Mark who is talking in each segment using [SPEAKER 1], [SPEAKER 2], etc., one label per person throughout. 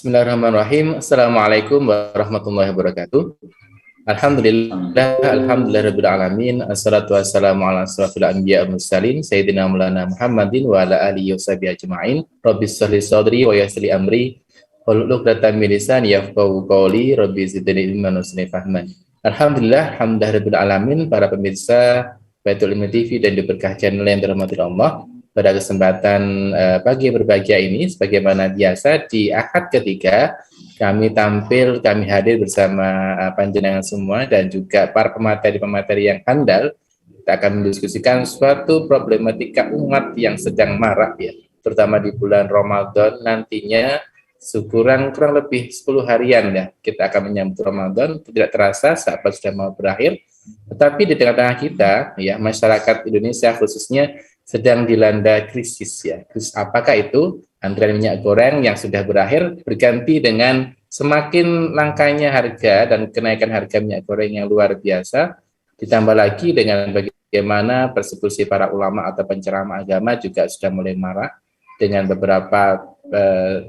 [SPEAKER 1] Bismillahirrahmanirrahim. Assalamualaikum warahmatullahi wabarakatuh. Alhamdulillahirabbil alamin. Assalatu wassalamu ala asrofil anbiya wal mursalin sayyidina maulana Muhammadin wa ala alihi washabihi ajmain. Rabbis shrah li sadri wa yassir li amri wahlul 'uqdatam min lisani yafqahu qawli. Rabbi zidni ilman wa fahman. Alhamdulillahirabbil alamin. Para pemirsa Baitul Ilmi TV dan di Berkah Channel yang dirahmati Allah. Pada kesempatan pagi berbahagia ini, sebagaimana biasa di Ahad ketiga, kami hadir bersama panjenengan semua dan juga para pemateri-pemateri yang handal. Kita akan mendiskusikan suatu problematika umat yang sedang marak ya, terutama di bulan Ramadan nantinya, kurang lebih 10 harian ya, kita akan menyambut Ramadan. Tidak terasa saat sudah mau berakhir, tetapi di tengah-tengah kita ya, masyarakat Indonesia khususnya sedang dilanda krisis ya. Krisis apakah itu? Antrian minyak goreng yang sudah berakhir berganti dengan semakin langkanya harga dan kenaikan harga minyak goreng yang luar biasa, ditambah lagi dengan bagaimana persekusi para ulama atau penceramah agama juga sudah mulai marak dengan beberapa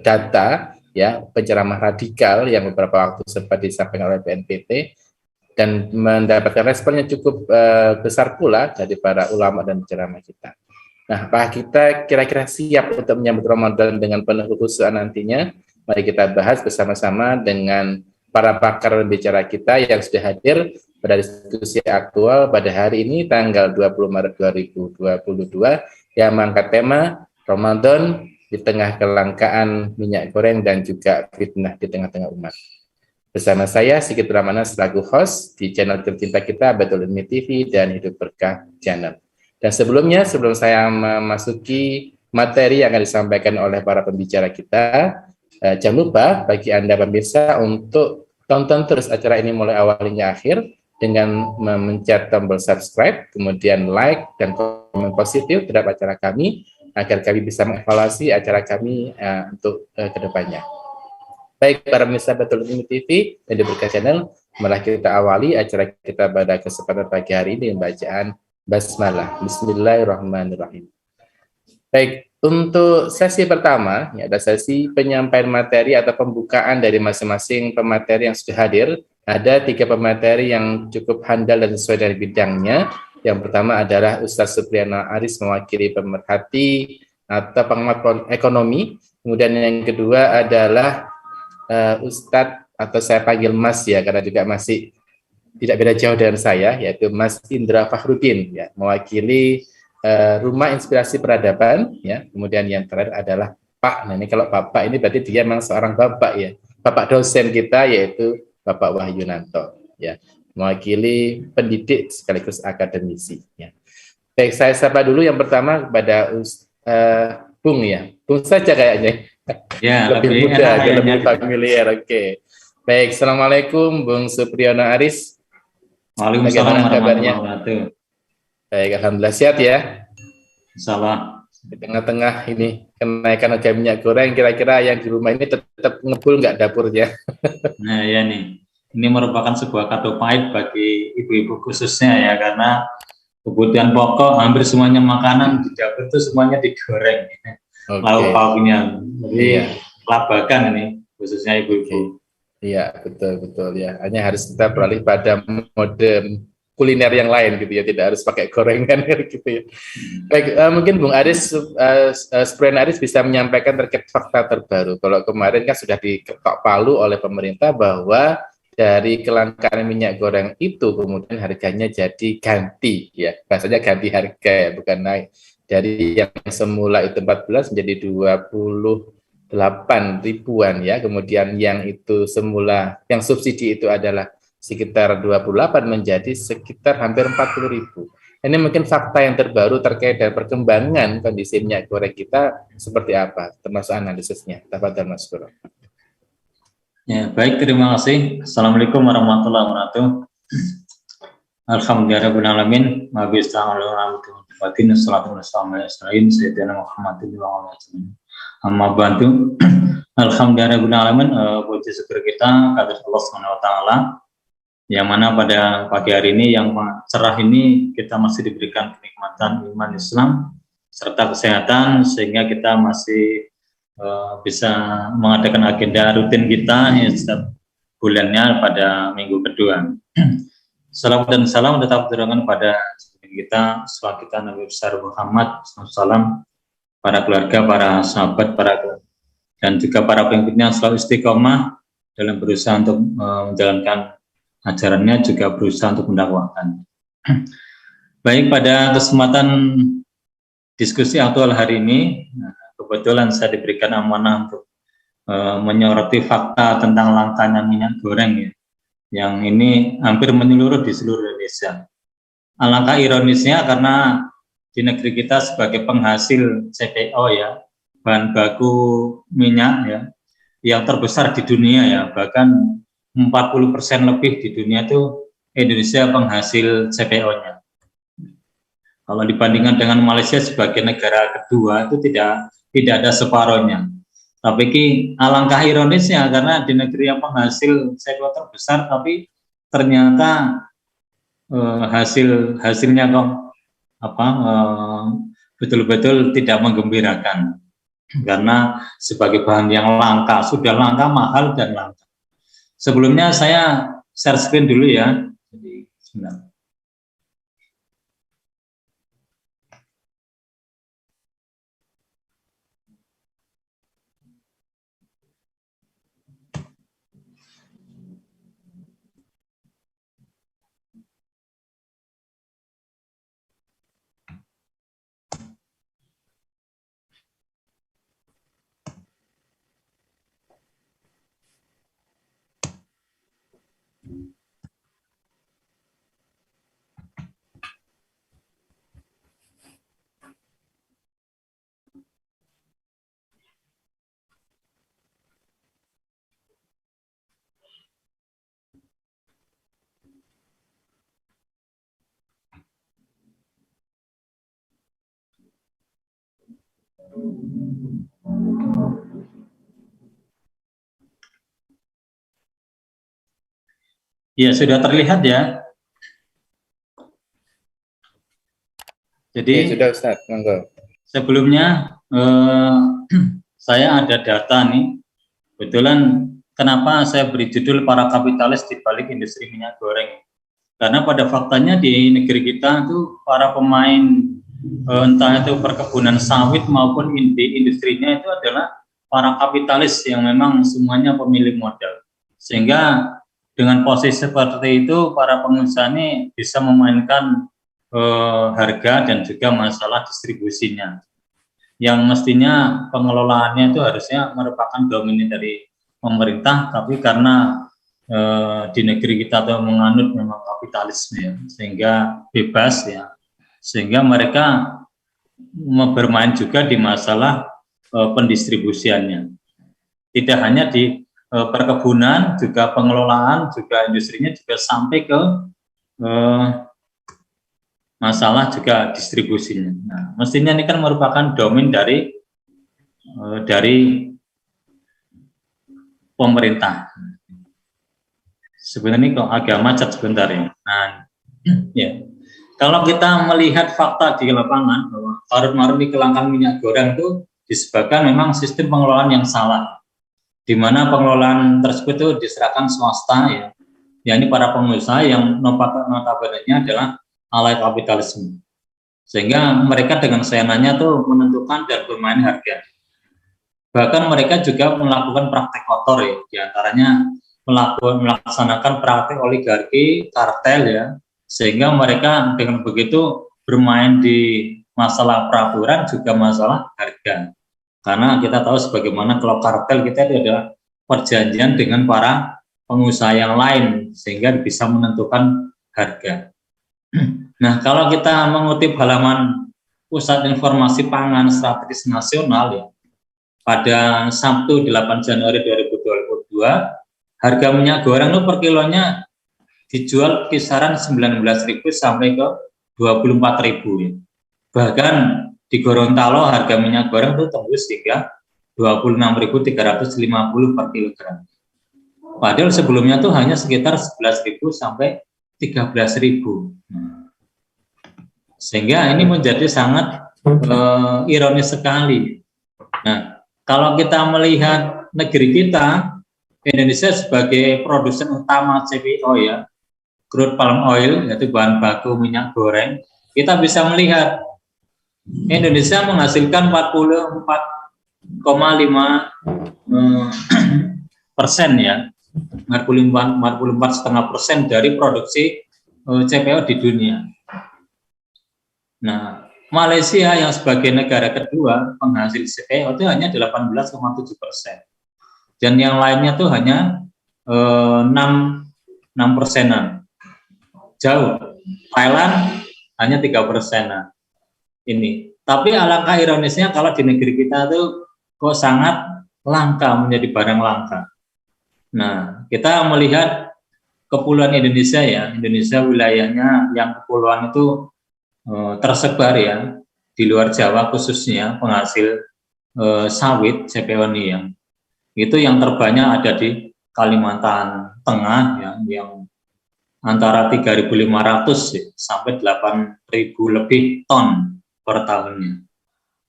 [SPEAKER 1] data ya, penceramah radikal yang beberapa waktu sempat disampaikan oleh BNPT dan mendapatkan responnya cukup besar pula dari para ulama dan penceramah kita. Nah, apakah kita kira-kira siap untuk menyambut Ramadan dengan penuh kekhusyuan nantinya? Mari kita bahas bersama-sama dengan para pakar bicara kita yang sudah hadir pada diskusi aktual pada hari ini tanggal 20 Maret 2022 yang mengangkat tema Ramadan di tengah kelangkaan minyak goreng dan juga fitnah di tengah-tengah umat. Bersama saya Sigit Pramana selaku host di channel tercinta kita Baitul Ilmi TV dan Hidup Berkah Channel. Dan sebelum saya memasuki materi yang akan disampaikan oleh para pembicara kita, jangan lupa bagi Anda pemirsa untuk tonton terus acara ini mulai awal hingga akhir dengan memencet tombol subscribe, kemudian like dan komen positif terhadap acara kami agar kami bisa mengevaluasi acara kami untuk kedepannya. Baik para pemirsa Baitul Ilmi TV dan di Berkah Channel, malah kita awali acara kita pada kesempatan pagi hari ini dengan bacaan Basmalah. Bismillahirrahmanirrahim. Baik, untuk sesi pertama, ya, ada sesi penyampaian materi atau pembukaan dari masing-masing pemateri yang sudah hadir. Ada 3 pemateri yang cukup handal dan sesuai dari bidangnya. Yang pertama adalah Ustaz Supriyono Aris mewakili pemerhati atau pengamat ekonomi. Kemudian yang kedua adalah Ustadz atau saya panggil Mas ya, karena juga masih tidak beda jauh dengan saya, yaitu Mas Indra Fakhrudin ya, mewakili Rumah Inspirasi Peradaban ya. Kemudian yang terakhir adalah Pak. Nah, ini kalau Bapak ini berarti dia memang seorang Bapak ya, Bapak dosen kita yaitu Bapak Wahyunanto ya, mewakili pendidik sekaligus akademisi ya. Baik, saya sapa dulu yang pertama kepada Bung ya, Bung saja kayaknya ya, lebih muda, lebih familiar. Oke. Baik, Assalamualaikum Bung Supriyono Aris.
[SPEAKER 2] Waalaikumsalam warahmatullahi wabarakatuh.
[SPEAKER 1] Baik, alhamdulillah sehat ya.
[SPEAKER 2] Salah.
[SPEAKER 1] Di tengah-tengah ini kenaikan harga minyak goreng, kira-kira yang di rumah ini tetap ngebul nggak dapurnya?
[SPEAKER 2] Nah ya nih, ini merupakan sebuah kado pahit bagi ibu-ibu khususnya ya, karena kebutuhan pokok hampir semuanya makanan di dapur itu semuanya digoreng. Okay. Lauk pauknya, jadi labakan ini khususnya ibu-ibu.
[SPEAKER 1] Iya, betul ya. Hanya harus kita beralih pada mode kuliner yang lain gitu ya, tidak harus pakai gorengan gitu ya. Baik, mungkin Bung Aris, Supriyono Aris bisa menyampaikan terkait fakta terbaru. Kalau kemarin kan sudah diketok palu oleh pemerintah bahwa dari kelangkaan minyak goreng itu kemudian harganya jadi ganti ya, bahasanya ganti harga ya, bukan naik. Dari yang semula itu 14 menjadi 28 ribuan ya, kemudian yang itu semula yang subsidi itu adalah sekitar 28 menjadi sekitar hampir 40 ribu. Ini mungkin fakta yang terbaru terkait dengan perkembangan kondisi minyak goreng kita seperti apa, termasuk analisisnya. Tafadhol Mas Bro.
[SPEAKER 2] Ya, baik, terima kasih. Assalamualaikum warahmatullahi wabarakatuh. Alhamdulillahirabbil alamin, wa bi'ista'alhamdulillah, salatu wassalamu ala sayyidina Muhammadin wa ala alihi. Amma bantu. Alhamdulillahirabbil alamin, puji syukur kita kepada Allah Subhanahu wa taala yang mana pada pagi hari ini yang cerah ini kita masih diberikan kenikmatan iman Islam serta kesehatan sehingga kita masih bisa mengadakan agenda rutin kita ya, setiap bulannya pada minggu kedua. Salam dan salam tetap terangkan pada kita, setelah kita Nabi besar Muhammad SAW, para keluarga, para sahabat, dan juga para pengikutnya selalu istiqomah dalam berusaha untuk menjalankan ajarannya, juga berusaha untuk mendakwahkan. Baik, pada kesempatan diskusi aktual hari ini, kebetulan saya diberikan amanah untuk menyoroti fakta tentang langkanya minyak goreng ya, yang ini hampir menyeluruh di seluruh Indonesia. Alangkah ironisnya karena di negeri kita sebagai penghasil CPO ya, bahan baku minyak ya, yang terbesar di dunia ya, bahkan 40% lebih di dunia itu Indonesia penghasil CPO-nya. Kalau dibandingkan dengan Malaysia sebagai negara kedua itu tidak ada separohnya. Tapi alangkah ironisnya karena di negeri yang penghasil CPO terbesar, tapi ternyata hasilnya kok betul-betul tidak menggembirakan, karena sebagai bahan yang langka, sudah langka, mahal, dan langka. Sebelumnya saya share screen dulu ya. Jadi, sebentar. Ya, sudah terlihat ya. Jadi
[SPEAKER 1] ya, sudah Ustaz, monggo.
[SPEAKER 2] Sebelumnya saya ada data nih. Kebetulan kenapa saya beri judul para kapitalis di balik industri minyak goreng? Karena pada faktanya di negeri kita itu para pemain entah itu perkebunan sawit maupun di industrinya itu adalah para kapitalis yang memang semuanya pemilik modal. Sehingga dengan posisi seperti itu para pengusaha ini bisa memainkan harga dan juga masalah distribusinya, yang mestinya pengelolaannya itu harusnya merupakan domain dari pemerintah, tapi karena di negeri kita tuh menganut memang kapitalisme ya, sehingga bebas ya, sehingga mereka bermain juga di masalah pendistribusiannya, tidak hanya di perkebunan, juga pengelolaan, juga industrinya, juga sampai ke masalah juga distribusinya. Nah, mestinya ini kan merupakan domain dari pemerintah. Sebenarnya kok agak macet sebentar ya. Nah, ya. Kalau kita melihat fakta di lapangan bahwa marut-marut di kelangkaan minyak goreng itu disebabkan memang sistem pengelolaan yang salah, di mana pengelolaan tersebut itu diserahkan swasta ya. Ya, ini para pengusaha yang notabene-nya adalah alay kapitalisme, sehingga mereka dengan seenaknya tuh menentukan dan bermain harga. Bahkan mereka juga melakukan praktek kotor ya, diantaranya melaksanakan praktek oligarki, kartel ya, sehingga mereka dengan begitu bermain di masalah peraturan juga masalah harga. Karena kita tahu sebagaimana kalau kartel kita itu adalah perjanjian dengan para pengusaha yang lain sehingga bisa menentukan harga. Nah, kalau kita mengutip halaman Pusat Informasi Pangan Strategis Nasional ya, pada Sabtu 8 Januari 2022, harga minyak goreng itu per kilonya dijual kisaran 19.000 sampai ke 24.000 ya. Bahkan di Gorontalo harga minyak goreng itu tembus hingga 26.350 per kilogram. Padahal sebelumnya tuh hanya sekitar 11.000 sampai 13.000. Sehingga ini menjadi sangat ironis sekali. Nah, Kalau kita melihat negeri kita, Indonesia sebagai produsen utama CPO ya, crude palm oil, yaitu bahan baku minyak goreng, kita bisa melihat Indonesia menghasilkan 44,5% ya, 44,5% dari produksi CPO di dunia. Nah, Malaysia yang sebagai negara kedua penghasil CPO itu hanya 18,7%. Dan yang lainnya tuh hanya 6%-an. Jauh. Thailand hanya 3%-an. Ini. Tapi alangkah ironisnya kalau di negeri kita tuh kok sangat langka, menjadi barang langka. Nah, kita melihat kepulauan Indonesia ya, Indonesia wilayahnya yang kepulauan itu tersebar ya, di luar Jawa khususnya penghasil sawit CPO ini yang itu yang terbanyak ada di Kalimantan Tengah ya, yang antara 3.500 sampai 8.000 lebih ton per tahunnya.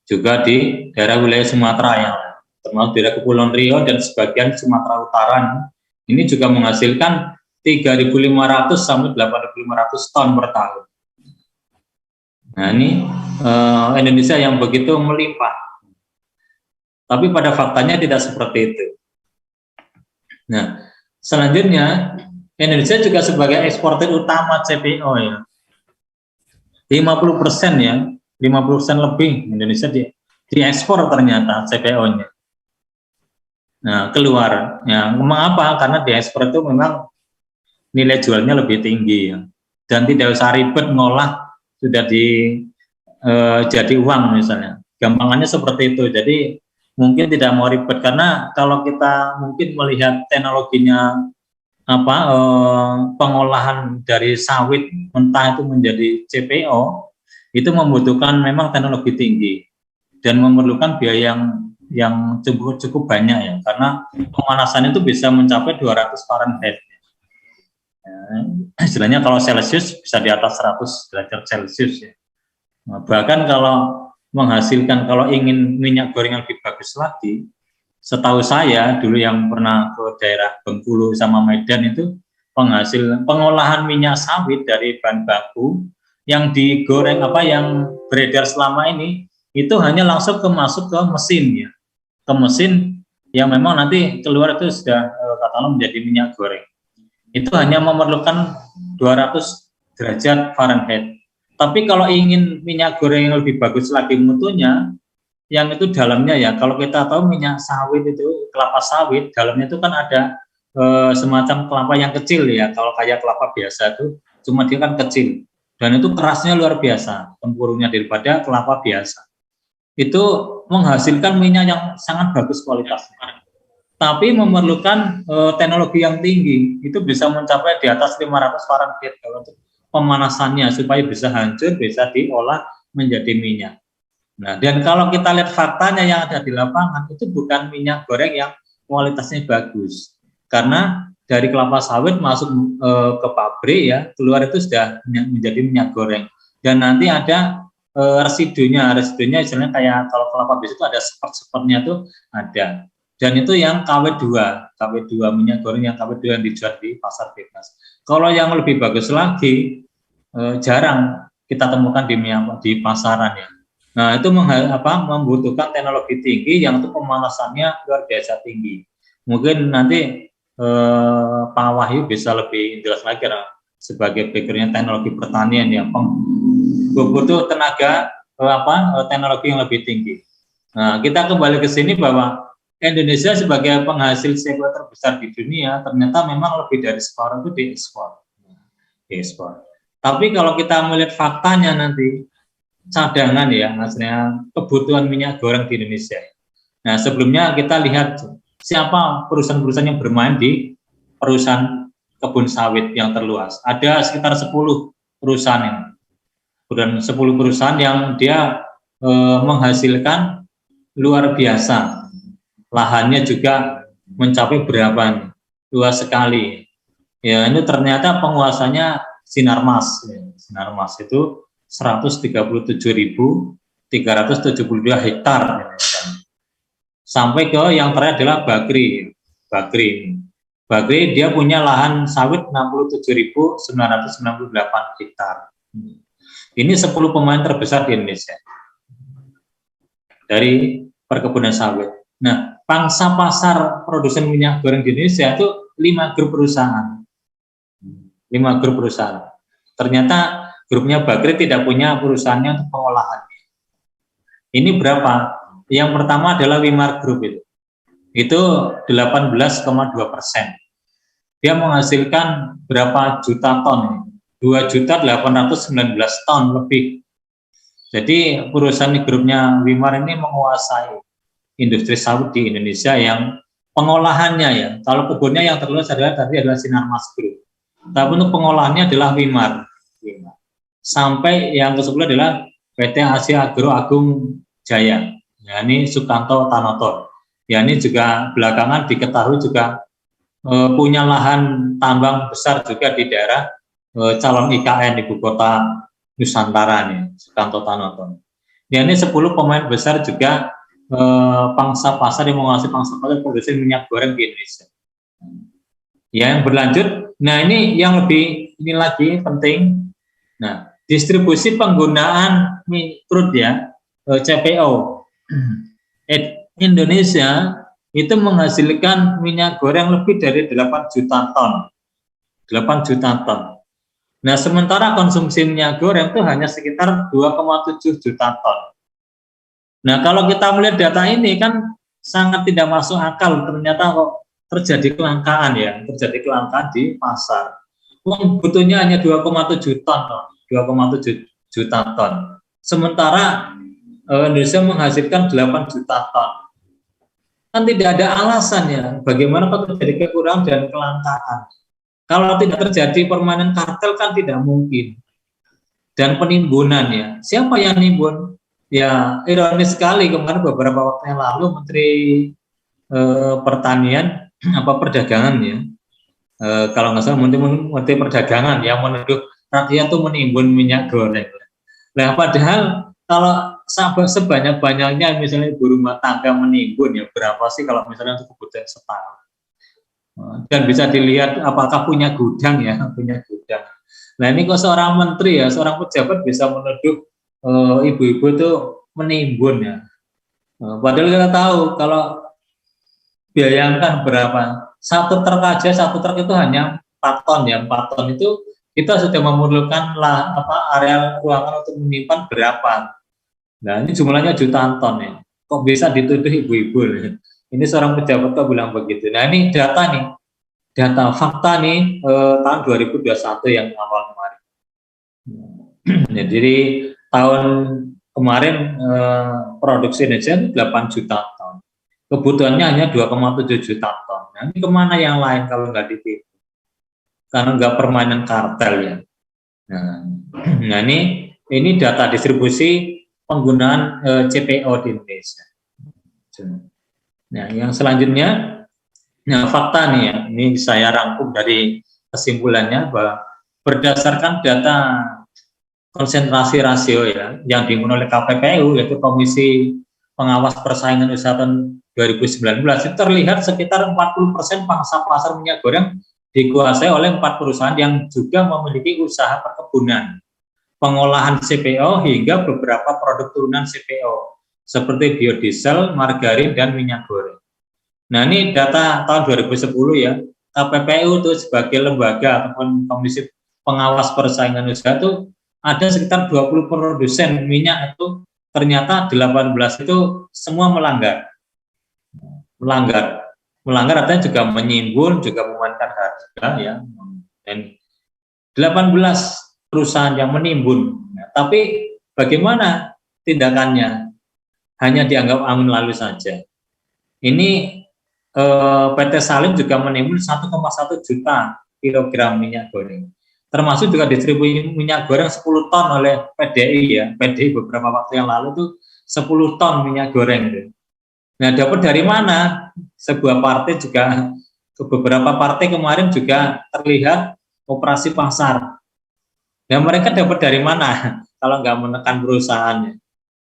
[SPEAKER 2] Juga di daerah wilayah Sumatera ya, termasuk daerah Kepulauan Riau dan sebagian Sumatera Utara ini juga menghasilkan 3.500 sampai 8.500 ton per tahun. Nah ini Indonesia yang begitu melimpah. Tapi pada faktanya tidak seperti itu. Nah, selanjutnya Indonesia juga sebagai eksportir utama CPO ya. 50% ya, 50% lebih Indonesia diekspor ternyata CPO-nya. Nah, keluar. Ya, mengapa? Karena diekspor itu memang nilai jualnya lebih tinggi ya. Dan tidak usah ribet ngolah, sudah jadi uang misalnya. Gampangannya seperti itu. Jadi mungkin tidak mau ribet, karena kalau kita mungkin melihat teknologinya pengolahan dari sawit mentah itu menjadi CPO itu membutuhkan memang teknologi tinggi dan memerlukan biaya yang cukup banyak ya, karena pemanasan itu bisa mencapai 200 Fahrenheit. Istilahnya kalau Celsius bisa di atas 100 derajat Celcius ya. Nah, bahkan kalau menghasilkan, kalau ingin minyak goreng yang lebih bagus lagi, setahu saya dulu yang pernah ke daerah Bengkulu sama Medan itu pengolahan minyak sawit dari bahan baku yang digoreng yang beredar selama ini itu hanya langsung masuk ke mesin ya, ke mesin yang memang nanti keluar itu sudah katakanlah menjadi minyak goreng. Itu hanya memerlukan 200 derajat Fahrenheit. Tapi kalau ingin minyak goreng yang lebih bagus lagi mutunya, yang itu dalamnya ya, kalau kita tahu minyak sawit itu, kelapa sawit, dalamnya itu kan ada semacam kelapa yang kecil ya, kalau kayak kelapa biasa itu, cuma dia kan kecil. Dan itu kerasnya luar biasa, tempurungnya daripada kelapa biasa. Itu menghasilkan minyak yang sangat bagus kualitasnya. Tapi memerlukan teknologi yang tinggi, itu bisa mencapai di atas 500 Fahrenheit kalau untuk pemanasannya supaya bisa hancur, bisa diolah menjadi minyak. Nah, dan kalau kita lihat faktanya yang ada di lapangan itu bukan minyak goreng yang kualitasnya bagus, karena dari kelapa sawit masuk ke pabrik ya, keluar itu sudah menjadi minyak goreng, dan nanti ada residunya istilahnya kayak kalau kelapa biasa itu ada spot-spotnya tuh ada, dan itu yang KW2 minyak goreng yang KW2 yang dijual di pasar bebas. Kalau yang lebih bagus lagi jarang kita temukan di pasaran ya. Nah, itu membutuhkan teknologi tinggi yang untuk pemanasannya luar biasa tinggi. Mungkin nanti Pak Wahyu bisa lebih jelas lagi sebagai background teknologi pertanian yang butuh tenaga teknologi yang lebih tinggi. Nah, kita kembali ke sini bahwa Indonesia sebagai penghasil CPO terbesar di dunia ternyata memang lebih dari separuh itu diekspor. Tapi kalau kita melihat faktanya nanti cadangan ya, maksudnya kebutuhan minyak goreng di Indonesia. Nah, sebelumnya kita lihat siapa perusahaan-perusahaan yang bermain di perusahaan kebun sawit yang terluas. Ada sekitar 10 perusahaan ini. Dan 10 perusahaan yang dia menghasilkan luar biasa. Lahannya juga mencapai berapa? Luas sekali. Ya, ini ternyata penguasanya Sinarmas. Sinarmas itu 137.372 hektar. sampai ke yang terakhir adalah Bakri. Bakri dia punya lahan sawit 67.998 hektar. Ini 10 pemain terbesar di Indonesia dari perkebunan sawit. Nah, pangsa pasar produsen minyak goreng di Indonesia itu 5 grup perusahaan. 5 grup perusahaan. Ternyata grupnya Bakri tidak punya perusahaannya untuk pengolahannya. Ini berapa? Yang pertama adalah Wimar Group itu 18,2%. Dia menghasilkan berapa juta ton? 2.819 ton lebih. Jadi perusahaan di grupnya Wimar ini menguasai industri sawit di Indonesia yang pengolahannya ya. Kalau kebunnya yang terluas adalah Sinarmas Group. Tapi untuk pengolahannya adalah Wimar. Sampai yang ke-10 adalah PT Asia Agro Agung Jaya. Ya, ini Sukanto Tanoto. Ya, ini juga belakangan diketahui juga punya lahan tambang besar juga di daerah calon IKN ibu kota Nusantara nih, Sukanto Tanoto. Ya, ini 10 pemain besar juga pangsa pasar yang menguasai pangsa pasar produksi minyak goreng di Indonesia. Ya, yang berlanjut. Nah, ini yang lebih ini lagi penting. Nah, distribusi penggunaan crude ya, CPO. Indonesia itu menghasilkan minyak goreng lebih dari 8 juta ton. 8 juta ton. Nah, sementara konsumsi minyak goreng itu hanya sekitar 2,7 juta ton. Nah, kalau kita melihat data ini kan sangat tidak masuk akal. Ternyata kok terjadi kelangkaan ya, terjadi kelangkaan di pasar. Butuhnya hanya 2,7 ton, 2,7 juta ton. Sementara Indonesia menghasilkan 8 juta ton. Kan tidak ada alasannya bagaimana kok terjadi kekurangan dan kelangkaan. Kalau tidak terjadi permainan kartel kan tidak mungkin. Dan penimbunan ya, siapa yang nimbun? Ya, ironis sekali kemarin beberapa waktu yang lalu Menteri Pertanian Perdagangan ya, kalau nggak salah Menteri Perdagangan yang menuduh rakyat itu menimbun minyak goreng. Nah, padahal kalau sebanyak-banyaknya misalnya ibu rumah tangga menimbun ya berapa sih kalau misalnya untuk kebutuhan setahun? Dan bisa dilihat apakah punya gudang ya, punya gudang. Nah, ini kok seorang menteri ya, seorang pejabat bisa menuduh ibu-ibu itu menimbun ya. Padahal kita tahu kalau bayangkan berapa satu truk itu hanya 4 ton ya, 4 ton itu kita sudah memerlukan area ruangan untuk menyimpan berapa. Nah, ini jumlahnya jutaan ton ya. Kok bisa dituduh ibu-ibu ya? Ini seorang pejabat kok bilang begitu. Nah, ini data fakta nih tahun 2021 yang awal kemarin. Ya, jadi tahun kemarin produksi Indonesia 8 juta ton. Kebutuhannya hanya 2,7 juta ton. Nah, ini kemana yang lain kalau nggak ditipu? Karena nggak permainan kartel ya. Nah ini data distribusi penggunaan CPO di Indonesia. Nah, yang selanjutnya, nah fakta nih ya, ini saya rangkum dari kesimpulannya bahwa berdasarkan data konsentrasi rasio ya yang dimulai oleh KPPU yaitu Komisi Pengawas Persaingan Usaha tahun 2019 itu terlihat sekitar 40% pangsa pasar minyak goreng dikuasai oleh 4 perusahaan yang juga memiliki usaha perkebunan, pengolahan CPO hingga beberapa produk turunan CPO seperti biodiesel, margarin dan minyak goreng. Nah, ini data tahun 2010 ya. KPPU itu sebagai lembaga ataupun Komisi Pengawas Persaingan Usaha itu ada sekitar 20 produsen minyak itu ternyata 18 itu semua melanggar artinya juga menyimbun, juga memainkan harga ya, dan 18 perusahaan yang menimbun. Nah, tapi bagaimana tindakannya? Hanya dianggap angin lalu saja. Ini PT Salim juga menimbun 1,1 juta kilogram minyak goreng. Termasuk juga distribusi minyak goreng 10 ton oleh PDI ya. PDI beberapa waktu yang lalu itu 10 ton minyak goreng. Nah, dapat dari mana? Sebuah partai juga, beberapa partai kemarin juga terlihat operasi pasar. Nah, mereka dapat dari mana? Kalau nggak menekan perusahaannya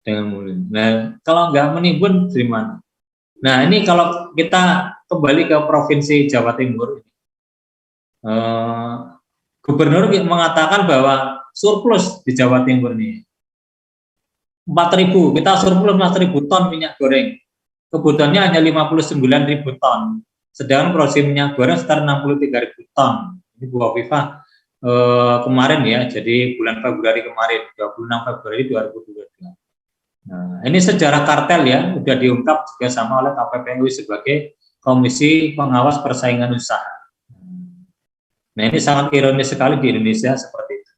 [SPEAKER 2] dengan mulia. Nah, kalau nggak menimbun dari mana? Nah, ini kalau kita kembali ke Provinsi Jawa Timur, Gubernur mengatakan bahwa surplus di Jawa Timur ini 4.000, kita surplus 4.000 ton minyak goreng. Kebutuhannya hanya 59.000 ton. Sedangkan produksi minyak goreng sekitar 63.000 ton. Ini Bu Hovifah kemarin ya, jadi bulan Februari kemarin, 26 Februari 2022. Nah, ini sejarah kartel ya, sudah diungkap juga sama oleh KPPU sebagai Komisi Pengawas Persaingan Usaha. Nah, ini sangat ironis sekali di Indonesia seperti itu.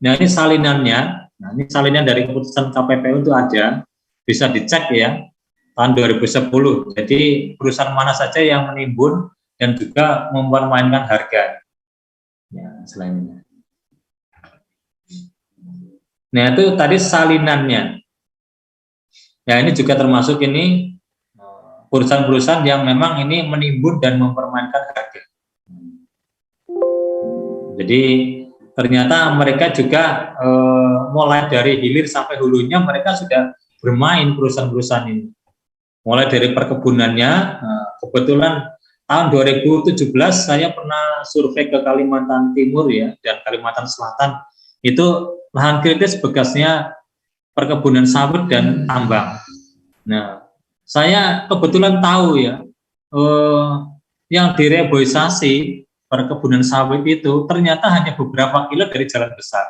[SPEAKER 2] Nah, ini salinannya. Nah, ini salinan dari keputusan KPPU itu ada, bisa dicek ya, tahun 2010. Jadi perusahaan mana saja yang menimbun dan juga mempermainkan harga. Ya, selain ini. Nah, itu tadi salinannya. Ya, ini juga termasuk ini perusahaan-perusahaan yang memang ini menimbun dan mempermainkan harga. Jadi ternyata mereka juga mulai dari hilir sampai hulunya mereka sudah bermain perusahaan-perusahaan ini. Mulai dari perkebunannya, kebetulan tahun 2017 saya pernah survei ke Kalimantan Timur ya dan Kalimantan Selatan, itu lahan kritis bekasnya perkebunan sawit dan tambang. Nah, saya kebetulan tahu ya, yang direboisasi perkebunan sawit itu ternyata hanya beberapa kilo dari jalan besar.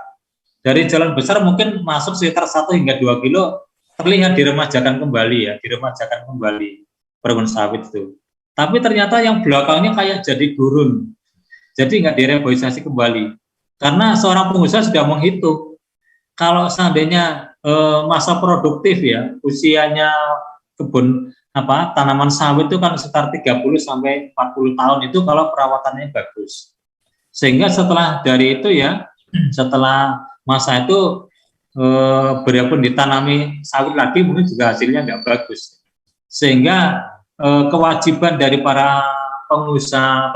[SPEAKER 2] Dari jalan besar mungkin masuk sekitar 1 hingga 2 kilo terlihat diremajakan kembali ya, diremajakan kembali perkebunan sawit itu. Tapi ternyata yang belakangnya kayak jadi gurun, jadi nggak direboisasi kembali. Karena seorang pengusaha sudah menghitung, kalau seandainya masa produktif ya, usianya kebun tanaman sawit itu kan sekitar 30 sampai 40 tahun itu kalau perawatannya bagus. Sehingga setelah dari itu ya, setelah masa itu berapun ditanami sawit lagi mungkin juga hasilnya nggak bagus. Sehingga kewajiban dari para pengusaha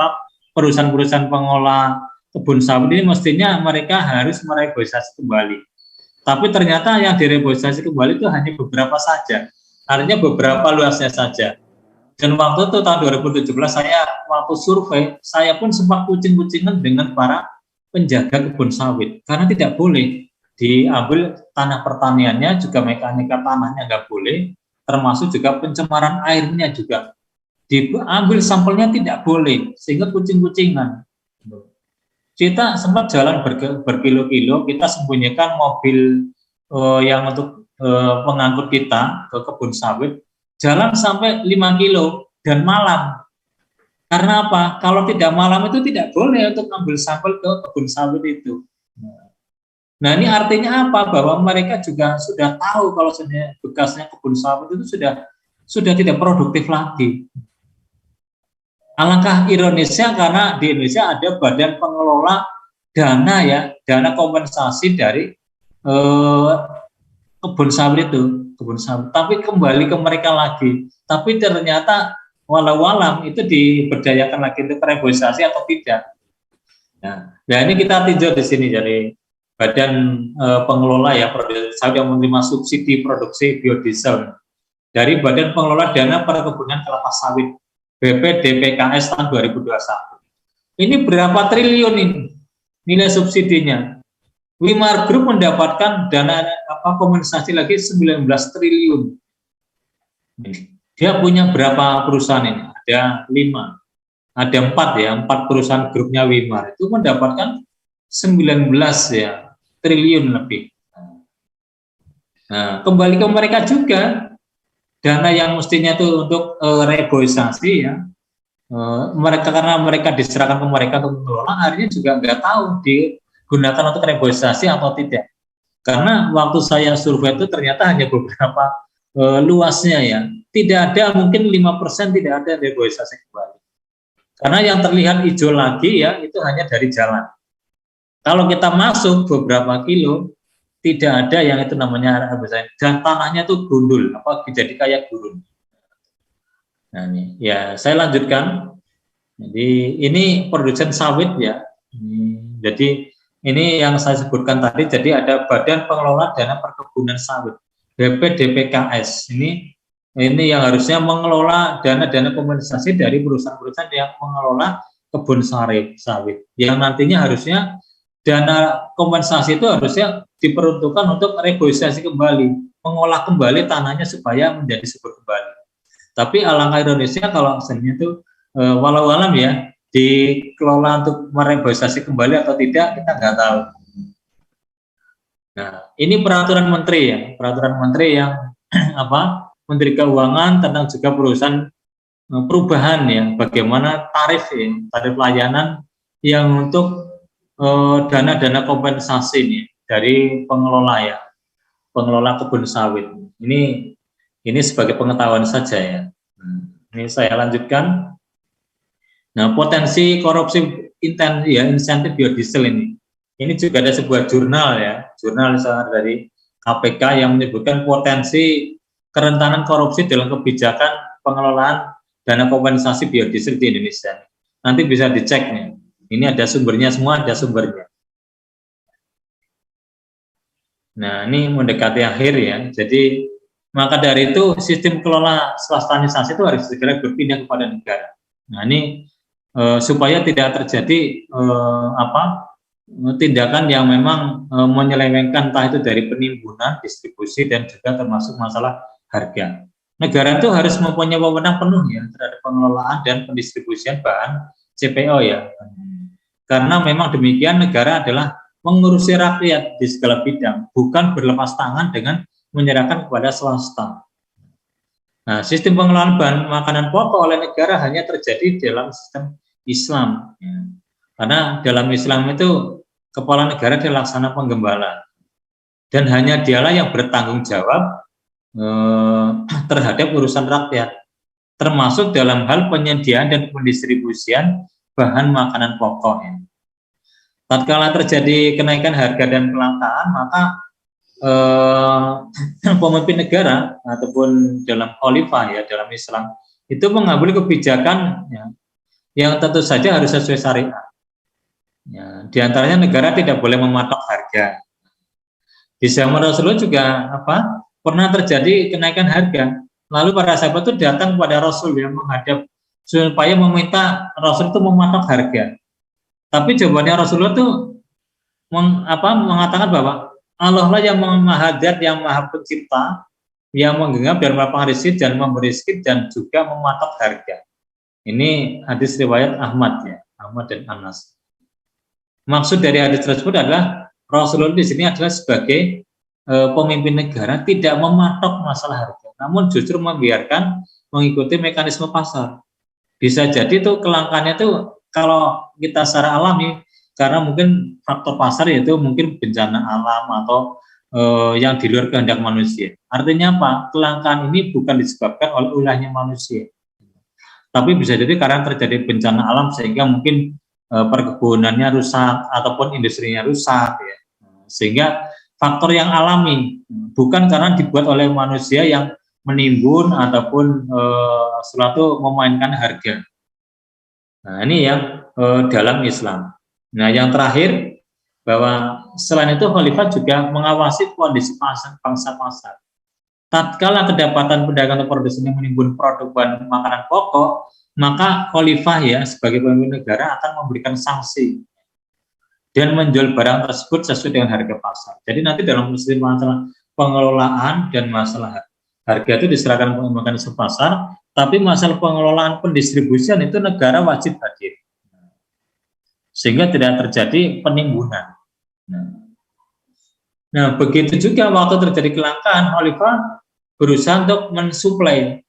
[SPEAKER 2] perusahaan-perusahaan pengolah kebun sawit ini mestinya mereka harus mereboisasi kembali. Tapi ternyata yang direboisasi kembali itu hanya beberapa saja. Artinya beberapa luasnya saja. Dan waktu itu tahun 2017 saya waktu survei, saya pun sempat kucing-kucingan dengan para penjaga kebun sawit. Karena tidak boleh diambil tanah pertaniannya, juga mekanika tanahnya nggak boleh, termasuk juga pencemaran airnya juga. Diambil sampelnya tidak boleh, sehingga kucing-kucingan. Kita sempat jalan berkilo-kilo, kita sembunyikan mobil yang untuk pengangkut kita ke kebun sawit, jalan sampai 5 kilo dan malam. Karena apa? Kalau tidak malam itu tidak boleh untuk ambil sampel ke kebun sawit itu. Nah, ini artinya apa? Bahwa mereka juga sudah tahu kalau sebenarnya bekasnya kebun sawit itu sudah tidak produktif lagi. Alangkah ironisnya karena di Indonesia ada badan pengelola dana ya, dana kompensasi dari kebun sawit itu, kebun sawit. Tapi kembali ke mereka lagi. Tapi ternyata walau-walam itu diberdayakan lagi untuk reboisasi atau tidak. Nah, ini kita tinjau di sini dari badan pengelola ya produksi sawit yang menerima subsidi produksi biodiesel dari Badan Pengelola Dana Perkebunan Kelapa Sawit BPDPKS tahun 2021. Ini berapa triliun ini nilai subsidinya? Wimar Group mendapatkan dana kompensasi lagi 19 triliun. Dia punya berapa perusahaan ini? Ada 5. Ada 4 ya, 4 perusahaan grupnya Wimar itu mendapatkan 19 ya triliun lebih. Nah, kembali ke mereka juga, dana yang mestinya itu untuk reboisasi ya, mereka karena mereka diserahkan ke mereka untuk mengelola, akhirnya juga nggak tahu digunakan untuk reboisasi atau tidak. Karena waktu saya survei itu ternyata hanya beberapa luasnya ya, tidak ada mungkin 5% tidak ada reboisasi kembali. Karena yang terlihat hijau lagi ya itu hanya dari jalan. Kalau kita masuk beberapa kilo, tidak ada yang itu namanya reboisasi dan tanahnya itu gundul, jadi kayak gurun. Nah ini, ya saya lanjutkan. Jadi ini produsen sawit ya. Jadi ini yang saya sebutkan tadi. Jadi ada Badan Pengelola Dana Perkebunan Sawit (BPDPKS). Ini ini yang harusnya mengelola dana-dana kompensasi dari perusahaan-perusahaan yang mengelola kebun sawit, yang nantinya harusnya dana kompensasi itu harusnya diperuntukkan untuk negosiasi kembali, mengolah kembali tanahnya supaya menjadi subur kembali. Tapi alangkah ironisnya kalau misalnya itu walau alam ya dikelola untuk meregosiasi kembali atau tidak kita nggak tahu. Nah, ini peraturan menteri yang apa? Menteri Keuangan tentang juga perusahaan perubahan ya, bagaimana tarif layanan yang untuk dana-dana kompensasi nih dari pengelola kebun sawit. Ini sebagai pengetahuan saja ya. Ini saya lanjutkan. Nah, potensi korupsi insentif biodiesel ini juga ada sebuah jurnal dari KPK yang menyebutkan potensi kerentanan korupsi dalam kebijakan pengelolaan dana kompensasi biodiesel di Indonesia. Nanti bisa dicek nih. Ini ada sumbernya semua, ada sumbernya. Nah, ini mendekati akhir ya. Jadi, maka dari itu sistem kelola swastanisasi itu harus segera berpindah kepada negara. Nah, ini supaya tidak terjadi tindakan yang memang menyelewengkan entah itu dari penimbunan, distribusi, dan juga termasuk masalah harga. Negara itu harus mempunyai wewenang penuh ya terhadap pengelolaan dan pendistribusian bahan CPO ya. Karena memang demikian negara adalah mengurusi rakyat di segala bidang, bukan berlepas tangan dengan menyerahkan kepada swasta. Nah, sistem pengelolaan bahan makanan pokok oleh negara hanya terjadi dalam sistem Islam. Ya. Karena dalam Islam itu kepala negara adalah laksana penggembala. Dan hanya dialah yang bertanggung jawab terhadap urusan rakyat, termasuk dalam hal penyediaan dan pendistribusian bahan makanan pokok. Ya. Tatkala terjadi kenaikan harga dan kelangkaan, maka pemimpin negara ataupun dalam khalifah ya dalam Islam itu mengambil kebijakan ya, yang tentu saja harus sesuai syariat. Ya, di antaranya negara tidak boleh mematok harga. Di zaman Rasulullah juga pernah terjadi kenaikan harga. Lalu para sahabat itu datang kepada Rasul yang menghadap supaya meminta Rasul itu mematok harga. Tapi jawabannya Rasulullah itu mengatakan bahwa Allah lah yang maha zat, yang maha pencipta, yang menggenggam dan melakukan rizki dan memberi rizki dan juga mematok harga. Ini hadis riwayat Ahmad ya, Ahmad dan Anas. Maksud dari hadis tersebut adalah Rasulullah di sini adalah sebagai pemimpin negara tidak mematok masalah harga, namun justru membiarkan mengikuti mekanisme pasar. Bisa jadi itu kelangkaannya itu kalau kita secara alami karena mungkin faktor pasar yaitu mungkin bencana alam atau yang di luar kehendak manusia. Artinya apa? Kelangkaan ini bukan disebabkan oleh ulahnya manusia, tapi bisa jadi karena terjadi bencana alam sehingga mungkin perkebunannya rusak ataupun industrinya rusak ya. Sehingga faktor yang alami bukan karena dibuat oleh manusia yang menimbun ataupun suatu memainkan harga. Nah, ini yang dalam Islam. Nah, yang terakhir bahwa selain itu khalifah juga mengawasi kondisi pangsa pasar. Tatkala kedapatan pedagang atau produsen yang menimbun produk bahan makanan pokok, maka khalifah ya sebagai pemimpin negara akan memberikan sanksi dan menjual barang tersebut sesuai dengan harga pasar. Jadi nanti dalam masalah pengelolaan dan masalah harga itu diserahkan mekanisme pasar, tapi masalah pengelolaan pendistribusian itu negara wajib hadir, sehingga tidak terjadi penimbunan. Nah, begitu juga waktu terjadi kelangkaan, khalifah berusaha untuk mensuplainya.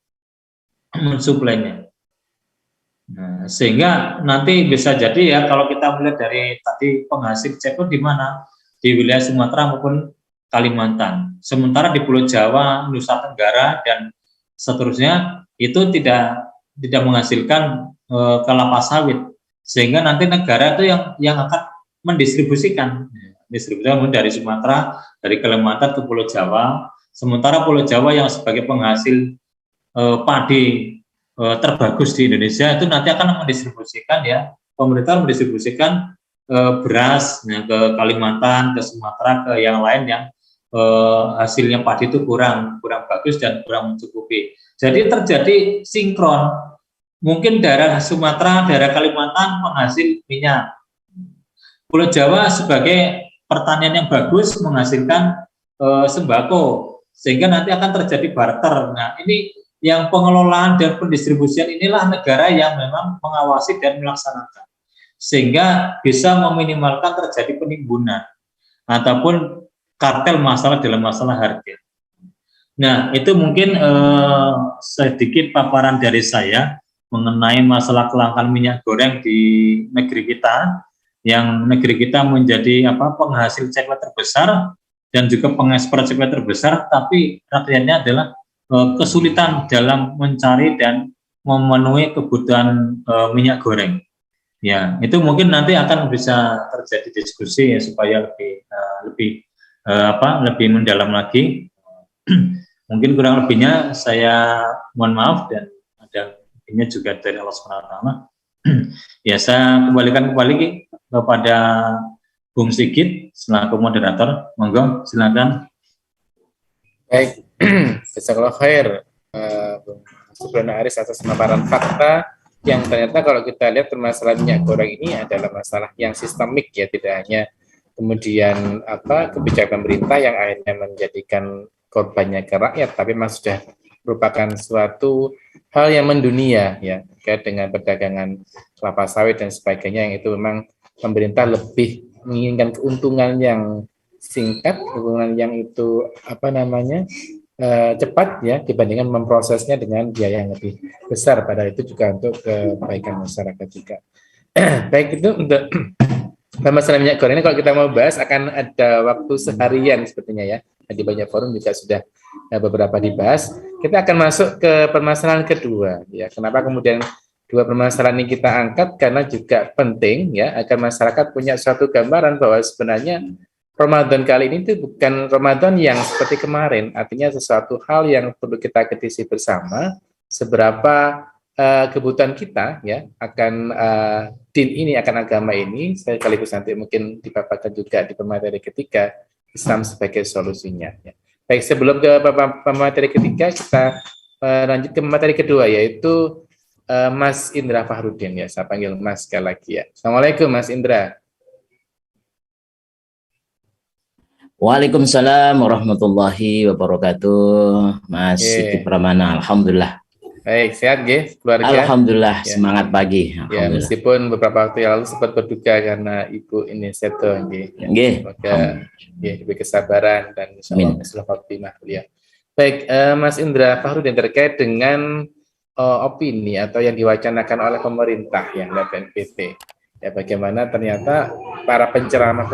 [SPEAKER 2] Nah, sehingga nanti bisa jadi ya kalau kita melihat dari tadi penghasil CPO di mana di wilayah Sumatera maupun Kalimantan. Sementara di Pulau Jawa, Nusa Tenggara dan seterusnya itu tidak menghasilkan kelapa sawit, sehingga nanti negara itu yang akan mendistribusikan dari Sumatera, dari Kalimantan ke Pulau Jawa. Sementara Pulau Jawa yang sebagai penghasil padi terbagus di Indonesia itu nanti akan mendistribusikan ya, pemerintah mendistribusikan beras ya, ke Kalimantan, ke Sumatera, ke yang lain yang hasilnya padi itu kurang bagus dan kurang mencukupi. Jadi terjadi sinkron. Mungkin daerah Sumatera, daerah Kalimantan penghasil minyak. Pulau Jawa sebagai pertanian yang bagus menghasilkan sembako, sehingga nanti akan terjadi barter. Nah, ini yang pengelolaan dan pendistribusian inilah negara yang memang mengawasi dan melaksanakan, sehingga bisa meminimalkan terjadi penimbunan ataupun kartel masalah dalam masalah harga. Nah, itu mungkin sedikit paparan dari saya mengenai masalah kelangkaan minyak goreng di negeri kita, yang negeri kita menjadi penghasil coklat terbesar dan juga pengekspor coklat terbesar, tapi rakyatnya adalah kesulitan dalam mencari dan memenuhi kebutuhan minyak goreng. Ya, itu mungkin nanti akan bisa terjadi diskusi ya, supaya lebih mendalam lagi. Mungkin kurang lebihnya saya mohon maaf, dan ada ini juga dari Allah SWT. Ya, saya kembalikan kembali kepada Bung Sigit selaku moderator. Monggo, silakan.
[SPEAKER 1] Baik, jazakallahu khair Bung Supriyono Aris atas pemaparan fakta yang ternyata kalau kita lihat permasalahan minyak goreng ini adalah masalah yang sistemik ya, tidak hanya kemudian kebijakan pemerintah yang akhirnya menjadikan korbannya ke rakyat, tapi memang sudah merupakan suatu hal yang mendunia ya, terkait dengan perdagangan kelapa sawit dan sebagainya, yang itu memang pemerintah lebih menginginkan keuntungan yang singkat, keuntungan yang itu cepat ya, dibandingkan memprosesnya dengan biaya yang lebih besar, padahal itu juga untuk kebaikan masyarakat juga. Baik, itu untuk masalah minyak goreng ini kalau kita mau bahas akan ada waktu seharian sepertinya ya. Di banyak forum juga sudah beberapa dibahas. Kita akan masuk ke permasalahan kedua ya. Kenapa kemudian dua permasalahan ini kita angkat? Karena juga penting ya agar masyarakat punya suatu gambaran bahwa sebenarnya Ramadan kali ini itu bukan Ramadan yang seperti kemarin. Artinya sesuatu hal yang perlu kita kritisi bersama, seberapa kebutuhan kita ya akan din ini, akan agama ini, sekaligus nanti mungkin dipaparkan juga di pemateri ketiga, Islam sebagai solusinya. Ya. Baik, sebelum ke pemateri ketiga, kita lanjut ke materi kedua, yaitu Mas Indra Fahrudin ya. Saya panggil Mas sekali lagi ya. Assalamualaikum Mas Indra.
[SPEAKER 3] Waalaikumsalam warahmatullahi wabarakatuh. Mas Sigit Pramana, alhamdulillah.
[SPEAKER 1] Baik, sehat nggih keluarga?
[SPEAKER 3] Alhamdulillah,
[SPEAKER 1] ya.
[SPEAKER 3] Semangat pagi.
[SPEAKER 1] Ya, meskipun beberapa waktu yang lalu sempat berduka karena ibu ini seto nggih. Semoga lebih kesabaran dan insyaallah husnul khotimah beliau. Baik, Mas Indra Fahrudin, terkait dengan opini atau yang diwacanakan oleh pemerintah yang dari BNPB. Ya, bagaimana ternyata para penceramah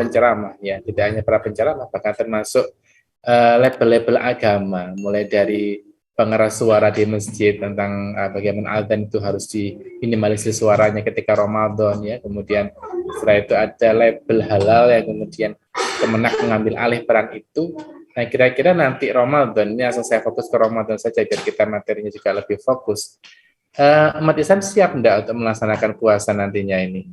[SPEAKER 1] ya, tidak hanya para penceramah, bahkan termasuk label-label agama, mulai dari pengeras suara di masjid tentang bagaimana azan itu harus diminimalisir suaranya ketika Ramadan ya, kemudian setelah itu ada label halal yang kemudian Kemenak mengambil alih peran itu. Nah, kira-kira nanti Ramadan ini, asal saya fokus ke Ramadan saja biar kita materinya juga lebih fokus. Umat Islam siap enggak untuk melaksanakan puasa nantinya ini?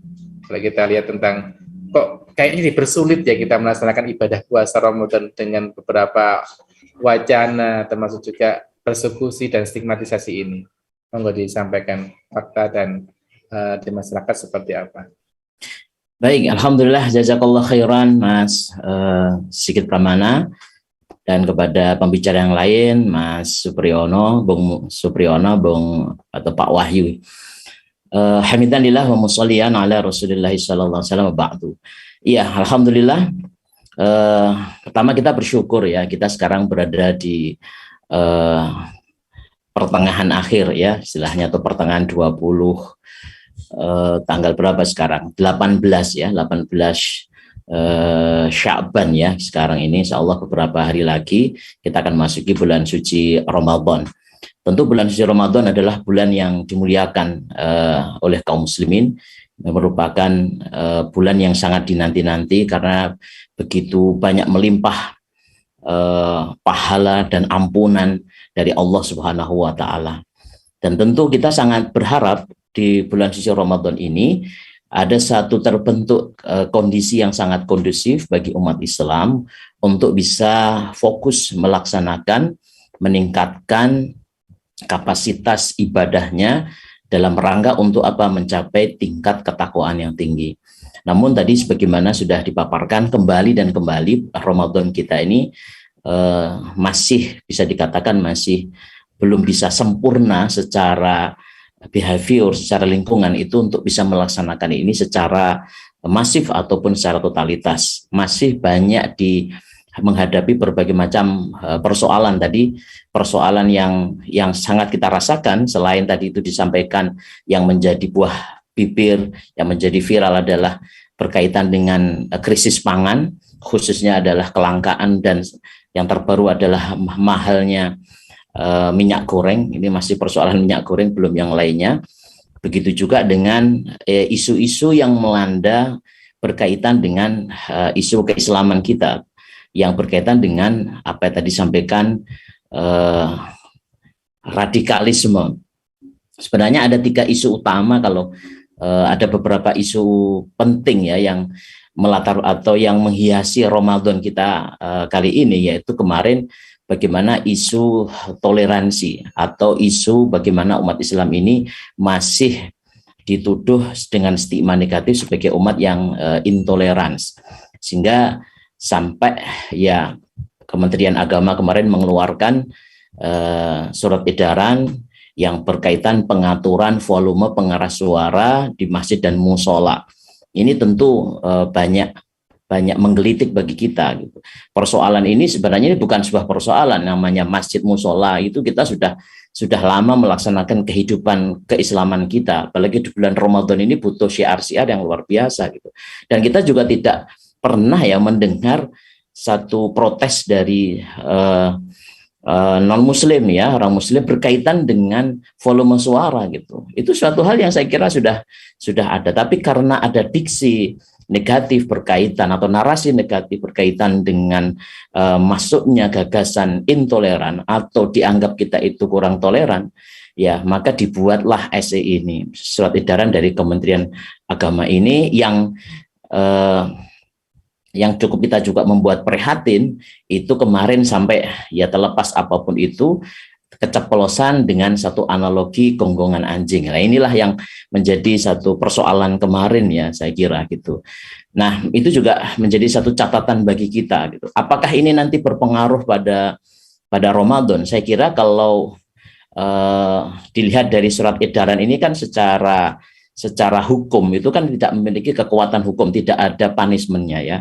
[SPEAKER 1] Kalau kita lihat tentang kok kayak ini bersulit ya kita melaksanakan ibadah puasa Ramadan dengan beberapa wacana termasuk juga persekusi dan stigmatisasi ini. Monggo disampaikan fakta dan di masyarakat seperti apa.
[SPEAKER 3] Baik, alhamdulillah, jazakallah khairan Mas Sigit Pramana, dan kepada pembicara yang lain Mas Supriyono, Bung Supriyono, atau Pak Wahyu. Hamidanillah wa musalliyan ala Rasulillah sallallahu alaihi wasallam ba'du. Iya, alhamdulillah. Pertama kita bersyukur ya, kita sekarang berada di pertengahan akhir ya, istilahnya, atau pertengahan 20 tanggal berapa sekarang? 18 ya, 18 Sya'ban ya. Sekarang ini insyaallah beberapa hari lagi kita akan masuki bulan suci Ramadan. Tentu bulan suci Ramadan adalah bulan yang dimuliakan oleh kaum muslimin, merupakan bulan yang sangat dinanti-nanti karena begitu banyak melimpah pahala dan ampunan dari Allah Subhanahu wa taala. Dan tentu kita sangat berharap di bulan suci Ramadan ini ada satu terbentuk kondisi yang sangat kondusif bagi umat Islam untuk bisa fokus melaksanakan, meningkatkan kapasitas ibadahnya dalam rangka untuk apa? Mencapai tingkat ketakwaan yang tinggi. Namun tadi sebagaimana sudah dipaparkan kembali dan kembali, Ramadan kita ini masih bisa dikatakan masih belum bisa sempurna secara behavior, secara lingkungan itu untuk bisa melaksanakan ini secara masif ataupun secara totalitas. Masih banyak menghadapi berbagai macam persoalan tadi, persoalan yang sangat kita rasakan. Selain tadi itu disampaikan yang menjadi buah bibir, yang menjadi viral adalah berkaitan dengan krisis pangan, khususnya adalah kelangkaan, dan yang terbaru adalah mahalnya minyak goreng. Ini masih persoalan minyak goreng, belum yang lainnya. Begitu juga dengan isu-isu yang melanda berkaitan dengan isu keislaman kita, yang berkaitan dengan apa yang tadi disampaikan, radikalisme. Sebenarnya ada 3 isu utama, kalau ada beberapa isu penting ya yang melatar atau yang menghiasi Ramadan kita kali ini, yaitu kemarin bagaimana isu toleransi atau isu bagaimana umat Islam ini masih dituduh dengan stigma negatif sebagai umat yang intolerans, sehingga sampai ya Kementerian Agama kemarin mengeluarkan surat edaran yang berkaitan pengaturan volume pengeras suara di masjid dan musola. Ini tentu banyak menggelitik bagi kita gitu. Persoalan ini sebenarnya ini bukan sebuah persoalan, namanya masjid musola itu kita sudah lama melaksanakan kehidupan keislaman kita, apalagi di bulan Ramadan ini butuh syiar-syiar yang luar biasa gitu. Dan kita juga tidak pernah ya mendengar satu protes dari non muslim ya, orang muslim berkaitan dengan volume suara gitu. Itu suatu hal yang saya kira sudah ada, tapi karena ada diksi negatif berkaitan atau narasi negatif berkaitan dengan masuknya gagasan intoleran atau dianggap kita itu kurang toleran, ya maka dibuatlah SE ini, surat edaran dari Kementerian Agama ini yang cukup kita juga membuat prihatin itu kemarin sampai ya terlepas apapun itu keceplosan dengan satu analogi gonggongan anjing. Nah, inilah yang menjadi satu persoalan kemarin ya saya kira gitu. Nah, itu juga menjadi satu catatan bagi kita gitu. Apakah ini nanti berpengaruh pada Ramadan? Saya kira kalau dilihat dari surat edaran ini kan secara hukum itu kan tidak memiliki kekuatan hukum, tidak ada punishment-nya ya.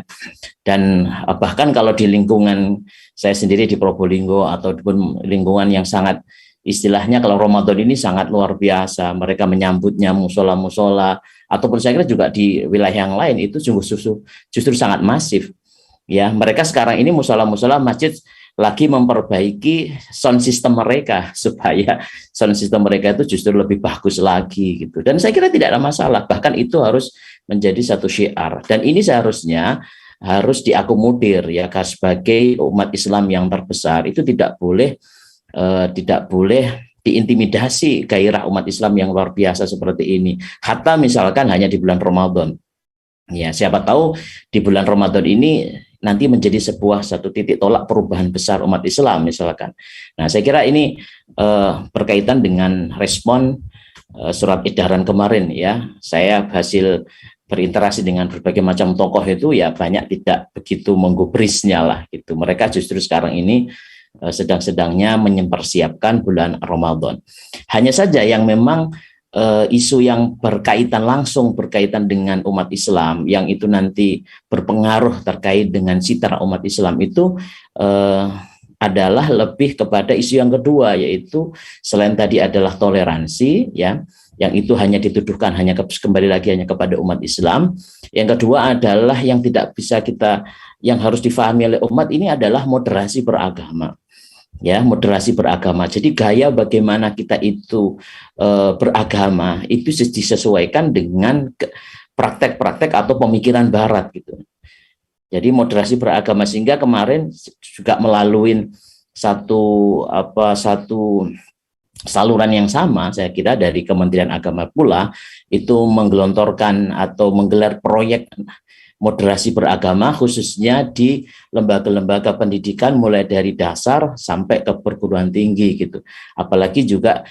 [SPEAKER 3] Dan bahkan kalau di lingkungan saya sendiri di Probolinggo ataupun lingkungan yang sangat istilahnya kalau Ramadan ini sangat luar biasa, mereka menyambutnya musola-musola ataupun saya kira juga di wilayah yang lain itu justru sangat masif. Ya, mereka sekarang ini musola-musola masjid lagi memperbaiki sound system mereka supaya sound system mereka itu justru lebih bagus lagi gitu. Dan saya kira tidak ada masalah, bahkan itu harus menjadi satu syiar. Dan ini seharusnya harus diakomodir ya, sebagai umat Islam yang terbesar itu tidak boleh diintimidasi gairah umat Islam yang luar biasa seperti ini. Hatta misalkan hanya di bulan Ramadan. Ya, siapa tahu di bulan Ramadan ini nanti menjadi satu titik tolak perubahan besar umat Islam misalkan. Nah, saya kira ini berkaitan dengan respon surat edaran kemarin ya. Saya hasil berinteraksi dengan berbagai macam tokoh itu ya banyak tidak begitu menggubrisnya lah gitu. Mereka justru sekarang ini sedang-sedangnya mempersiapkan bulan Ramadan. Hanya saja yang memang isu yang berkaitan dengan umat Islam yang itu nanti berpengaruh terkait dengan citra umat Islam itu adalah lebih kepada isu yang kedua, yaitu selain tadi adalah toleransi ya, yang itu hanya dituduhkan kembali lagi hanya kepada umat Islam. Yang kedua adalah yang tidak bisa yang harus difahami oleh umat ini adalah moderasi beragama. Ya, moderasi beragama. Jadi gaya bagaimana kita itu beragama itu disesuaikan dengan praktek-praktek atau pemikiran Barat gitu. Jadi moderasi beragama, sehingga kemarin juga melalui satu saluran yang sama, saya kira dari Kementerian Agama pula itu menggelontorkan atau menggelar proyek moderasi beragama khususnya di lembaga-lembaga pendidikan mulai dari dasar sampai ke perguruan tinggi gitu. Apalagi juga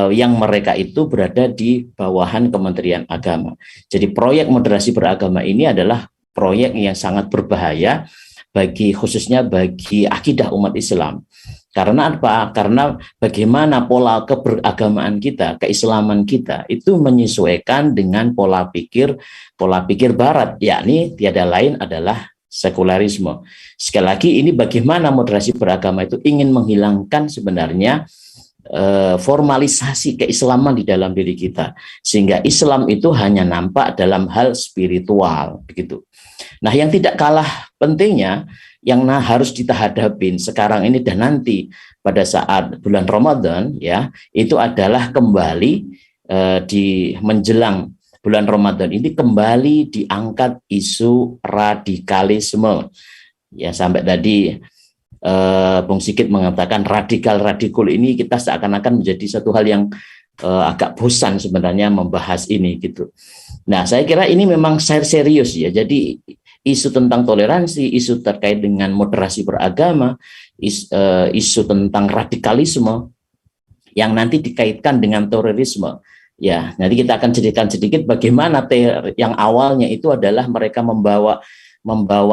[SPEAKER 3] yang mereka itu berada di bawahan Kementerian Agama. Jadi proyek moderasi beragama ini adalah proyek yang sangat berbahaya khususnya bagi akidah umat Islam. Karena apa? Karena bagaimana pola keberagamaan kita, keislaman kita itu menyesuaikan dengan pola pikir Barat, yakni tiada lain adalah sekularisme. Sekali lagi ini bagaimana moderasi beragama itu ingin menghilangkan sebenarnya formalisasi keislaman di dalam diri kita, sehingga Islam itu hanya nampak dalam hal spiritual begitu. Nah, yang tidak kalah pentingnya yang harus kita hadapin sekarang ini dan nanti pada saat bulan Ramadan ya, itu adalah kembali di menjelang bulan Ramadan ini kembali diangkat isu radikalisme. Ya, sampai tadi Bung Sigit mengatakan radikal ini kita seakan-akan menjadi satu hal yang agak bosan sebenarnya membahas ini gitu. Nah, saya kira ini memang serius ya. Jadi isu tentang toleransi, isu terkait dengan moderasi beragama, isu tentang radikalisme yang nanti dikaitkan dengan terorisme. Ya, nanti kita akan ceritakan sedikit bagaimana yang awalnya itu adalah mereka membawa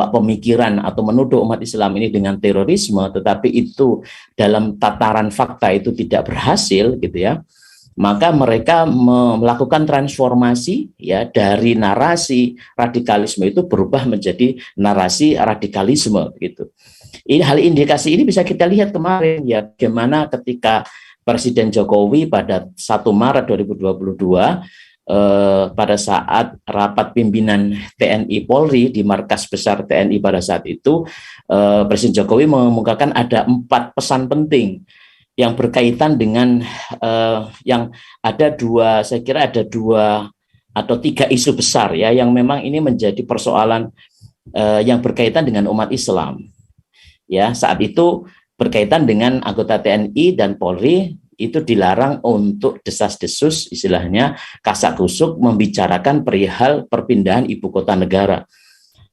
[SPEAKER 3] pemikiran atau menuduh umat Islam ini dengan terorisme, tetapi itu dalam tataran fakta itu tidak berhasil gitu ya. Maka mereka melakukan transformasi ya dari narasi radikalisme itu berubah menjadi narasi radikalisme gitu. Ini hal indikasi ini bisa kita lihat kemarin ya, bagaimana ketika Presiden Jokowi pada 1 Maret 2022 pada saat rapat pimpinan TNI Polri di markas besar TNI pada saat itu, Presiden Jokowi mengemukakan ada 4 pesan penting yang berkaitan dengan yang ada 2, saya kira ada 2 atau 3 isu besar ya, yang memang ini menjadi persoalan yang berkaitan dengan umat Islam. Ya, saat itu berkaitan dengan anggota TNI dan Polri itu dilarang untuk desas-desus, istilahnya kasak-kusuk membicarakan perihal perpindahan ibu kota negara.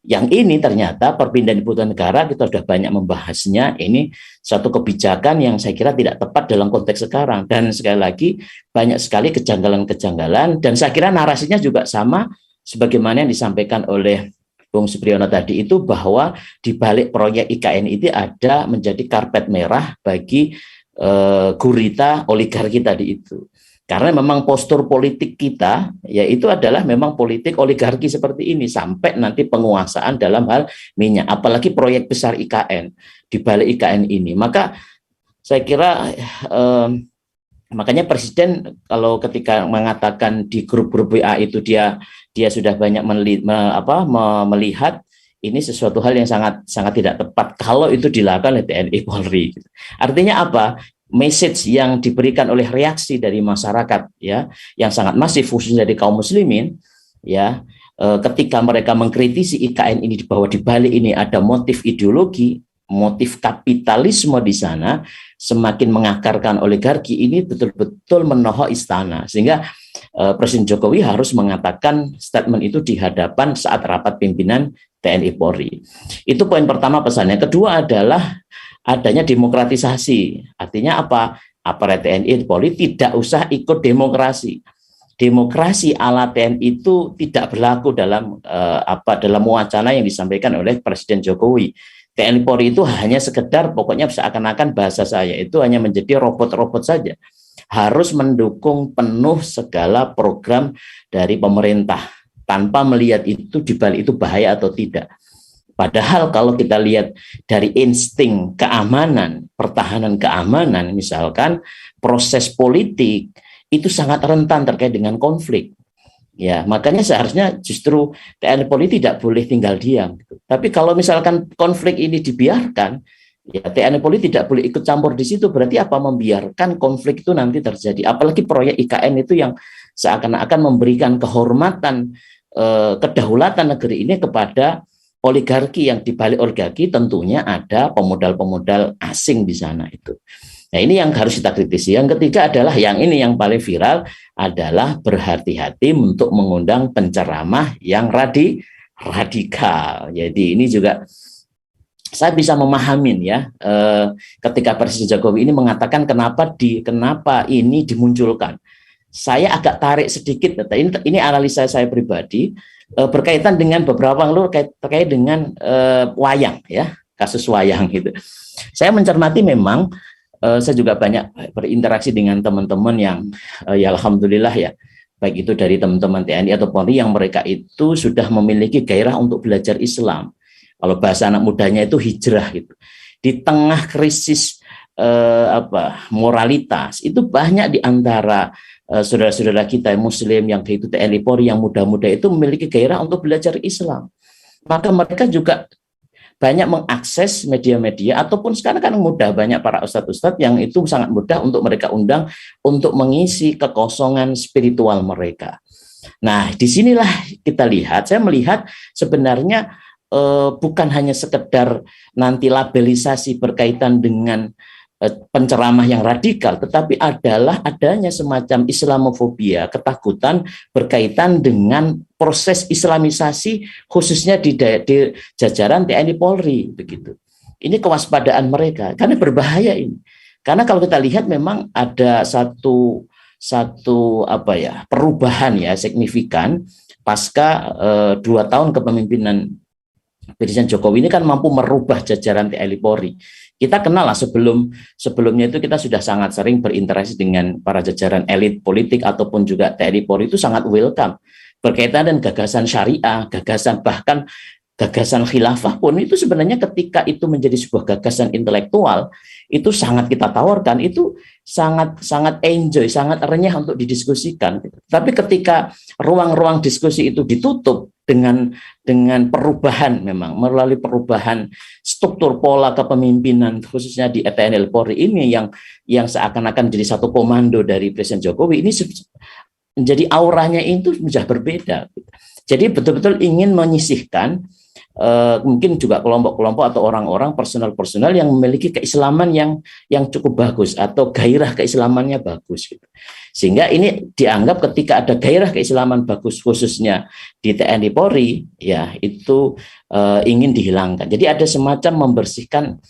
[SPEAKER 3] Yang ini ternyata perpindahan ibu kota negara, kita sudah banyak membahasnya, ini satu kebijakan yang saya kira tidak tepat dalam konteks sekarang. Dan sekali lagi banyak sekali kejanggalan-kejanggalan, dan saya kira narasinya juga sama sebagaimana yang disampaikan oleh Bung Supriyono tadi itu, bahwa di balik proyek IKN itu ada menjadi karpet merah bagi gurita oligarki tadi itu. Karena memang postur politik kita yaitu adalah memang politik oligarki seperti ini sampai nanti penguasaan dalam hal minyak, apalagi proyek besar IKN di balik IKN ini. Maka saya kira makanya Presiden kalau ketika mengatakan di grup-grup WA itu dia sudah banyak melihat ini sesuatu hal yang sangat tidak tepat kalau itu dilakukan oleh TNI Polri. Artinya apa? Message yang diberikan oleh reaksi dari masyarakat ya, yang sangat masif khususnya dari kaum muslimin ya, ketika mereka mengkritisi IKN ini bahwa di balik ini ada motif ideologi, motif kapitalisme di sana, semakin mengakarkan oligarki ini betul-betul menohok istana, sehingga Presiden Jokowi harus mengatakan statement itu di hadapan saat rapat pimpinan TNI Polri. Itu poin pertama pesannya. Kedua adalah adanya demokratisasi. Artinya apa? Aparat TNI Polri tidak usah ikut demokrasi. Demokrasi ala TNI itu tidak berlaku dalam dalam wacana yang disampaikan oleh Presiden Jokowi. TNI Polri itu hanya sekedar, pokoknya seakan-akan bahasa saya itu hanya menjadi robot-robot saja. Harus mendukung penuh segala program dari pemerintah tanpa melihat itu dibalik itu bahaya atau tidak. Padahal kalau kita lihat dari insting keamanan, pertahanan keamanan, misalkan proses politik itu sangat rentan terkait dengan konflik. Ya, makanya seharusnya justru TNI Polri tidak boleh tinggal diam. Tapi kalau misalkan konflik ini dibiarkan, ya TNI Polri tidak boleh ikut campur di situ. Berarti apa? Membiarkan konflik itu nanti terjadi. Apalagi proyek IKN itu yang seakan-akan memberikan kehormatan kedaulatan negeri ini kepada oligarki, yang di balik oligarki tentunya ada pemodal-pemodal asing di sana itu. Nah, ini yang harus kita kritisi. Yang ketiga adalah yang ini yang paling viral adalah berhati-hati untuk mengundang penceramah yang radikal. Jadi ini juga saya bisa memahamin ya, ketika Presiden Jokowi ini mengatakan kenapa ini dimunculkan. Saya agak tarik sedikit, ini analisa saya pribadi, berkaitan dengan beberapa alur terkait dengan wayang ya, kasus wayang gitu. Saya mencermati memang saya juga banyak berinteraksi dengan teman-teman yang ya alhamdulillah ya, baik itu dari teman-teman TNI atau Polri yang mereka itu sudah memiliki gairah untuk belajar Islam. Kalau bahasa anak mudanya itu hijrah gitu. Di tengah krisis moralitas itu banyak di antara saudara-saudara kita yang Muslim yang itu TNI Polri yang muda-muda itu memiliki gairah untuk belajar Islam. Maka mereka juga banyak mengakses media-media ataupun sekarang kan mudah banyak para ustadz-ustadz yang itu sangat mudah untuk mereka undang untuk mengisi kekosongan spiritual mereka. Nah, disinilah kita lihat, saya melihat sebenarnya bukan hanya sekedar nanti labelisasi berkaitan dengan penceramah yang radikal, tetapi adalah adanya semacam Islamofobia, ketakutan berkaitan dengan proses Islamisasi khususnya di jajaran TNI Polri begitu. Ini kewaspadaan mereka karena berbahaya ini. Karena kalau kita lihat memang ada satu perubahan ya signifikan pasca 2 tahun kepemimpinan Presiden Jokowi ini kan mampu merubah jajaran TNI Polri. Kita kenal lah sebelumnya itu kita sudah sangat sering berinteraksi dengan para jajaran elit politik ataupun juga TNI Polri itu sangat welcome berkaitan dengan gagasan syariah, bahkan gagasan khilafah pun itu sebenarnya ketika itu menjadi sebuah gagasan intelektual itu sangat kita tawarkan, itu sangat enjoy, sangat renyah untuk didiskusikan. Tapi ketika ruang-ruang diskusi itu ditutup dengan perubahan, memang melalui perubahan struktur pola kepemimpinan khususnya di TNI Polri ini yang seakan-akan jadi satu komando dari Presiden Jokowi ini menjadi auranya itu sudah berbeda. Jadi betul-betul ingin menyisihkan mungkin juga kelompok-kelompok atau orang-orang personal yang memiliki keislaman yang cukup bagus atau gairah keislamannya bagus gitu. Sehingga ini dianggap ketika ada gairah keislaman bagus khususnya di TNI Polri ya itu ingin dihilangkan. Jadi ada semacam membersihkan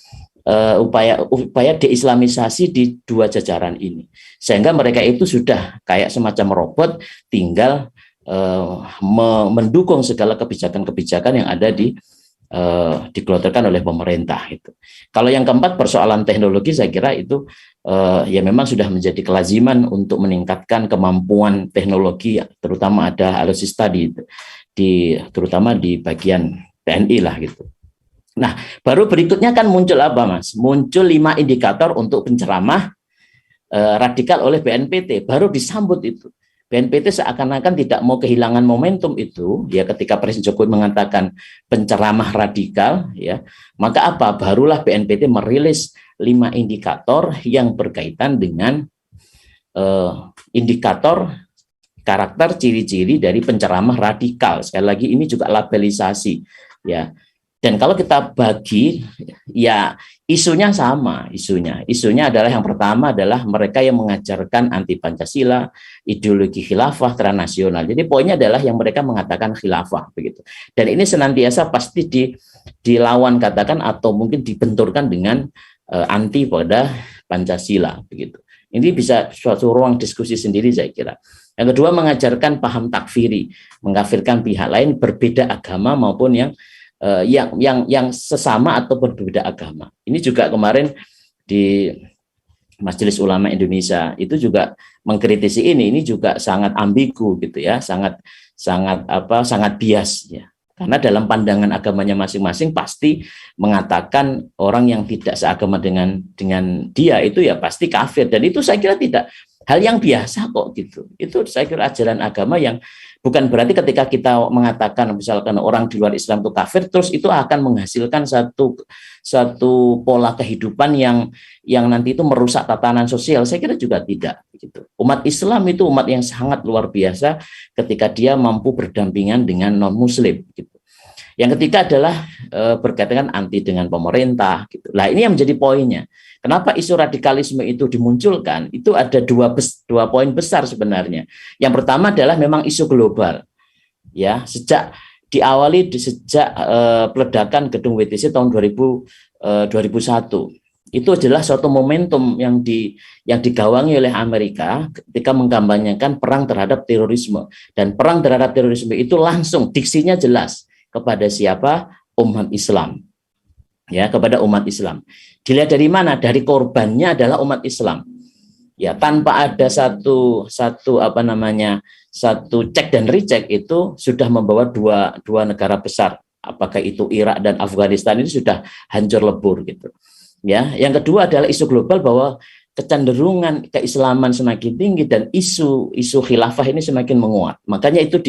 [SPEAKER 3] upaya deislamisasi di dua jajaran ini. Sehingga mereka itu sudah kayak semacam robot tinggal mendukung segala kebijakan-kebijakan yang ada digelontorkan oleh pemerintah itu. Kalau yang keempat persoalan teknologi saya kira itu ya memang sudah menjadi kelaziman untuk meningkatkan kemampuan teknologi terutama ada alutsista terutama di bagian TNI lah gitu. Nah, baru berikutnya kan muncul apa Mas? Muncul 5 indikator untuk penceramah radikal oleh BNPT, baru disambut itu. BNPT seakan-akan tidak mau kehilangan momentum itu ya ketika Presiden Jokowi mengatakan penceramah radikal ya, maka apa barulah BNPT merilis 5 indikator yang berkaitan dengan indikator karakter ciri-ciri dari penceramah radikal. Sekali lagi ini juga labelisasi ya. Dan kalau kita bagi ya isunya sama, isunya adalah yang pertama adalah mereka yang mengajarkan anti Pancasila, ideologi khilafah transnasional. Jadi poinnya adalah yang mereka mengatakan khilafah begitu. Dan ini senantiasa pasti dilawan katakan atau mungkin dibenturkan dengan anti pada Pancasila begitu. Ini bisa suatu ruang diskusi sendiri saya kira. Yang kedua mengajarkan paham takfiri, mengkafirkan pihak lain berbeda agama maupun yang sesama atau berbeda agama. Ini juga kemarin di Majelis Ulama Indonesia itu juga mengkritisi ini juga sangat ambigu gitu ya, sangat bias ya. Karena dalam pandangan agamanya masing-masing pasti mengatakan orang yang tidak seagama dengan dia itu ya pasti kafir, dan itu saya kira tidak hal yang biasa kok gitu. Itu saya kira ajaran agama yang bukan berarti ketika kita mengatakan misalkan orang di luar Islam itu kafir, terus itu akan menghasilkan satu pola kehidupan yang nanti itu merusak tatanan sosial. Saya kira juga tidak. Gitu. Umat Islam itu umat yang sangat luar biasa ketika dia mampu berdampingan dengan non-Muslim. Gitu. Yang ketiga adalah berkaitan anti dengan pemerintah. Gitu. Nah ini yang menjadi poinnya. Kenapa isu radikalisme itu dimunculkan? Itu ada dua poin besar sebenarnya. Yang pertama adalah memang isu global. Ya, sejak sejak peledakan gedung WTC tahun 2001 itu adalah suatu momentum yang digawangi oleh Amerika ketika mengkampanyekan perang terhadap terorisme, dan perang terhadap terorisme itu langsung diksinya jelas kepada siapa? Umat Islam, ya, kepada umat Islam. Dilihat dari mana? Dari korbannya adalah umat Islam, ya, tanpa ada satu cek dan recheck itu sudah membawa dua negara besar, apakah itu Irak dan Afghanistan, itu sudah hancur lebur gitu. Ya, yang kedua adalah isu global bahwa kecenderungan keislaman semakin tinggi dan isu khilafah ini semakin menguat. Makanya itu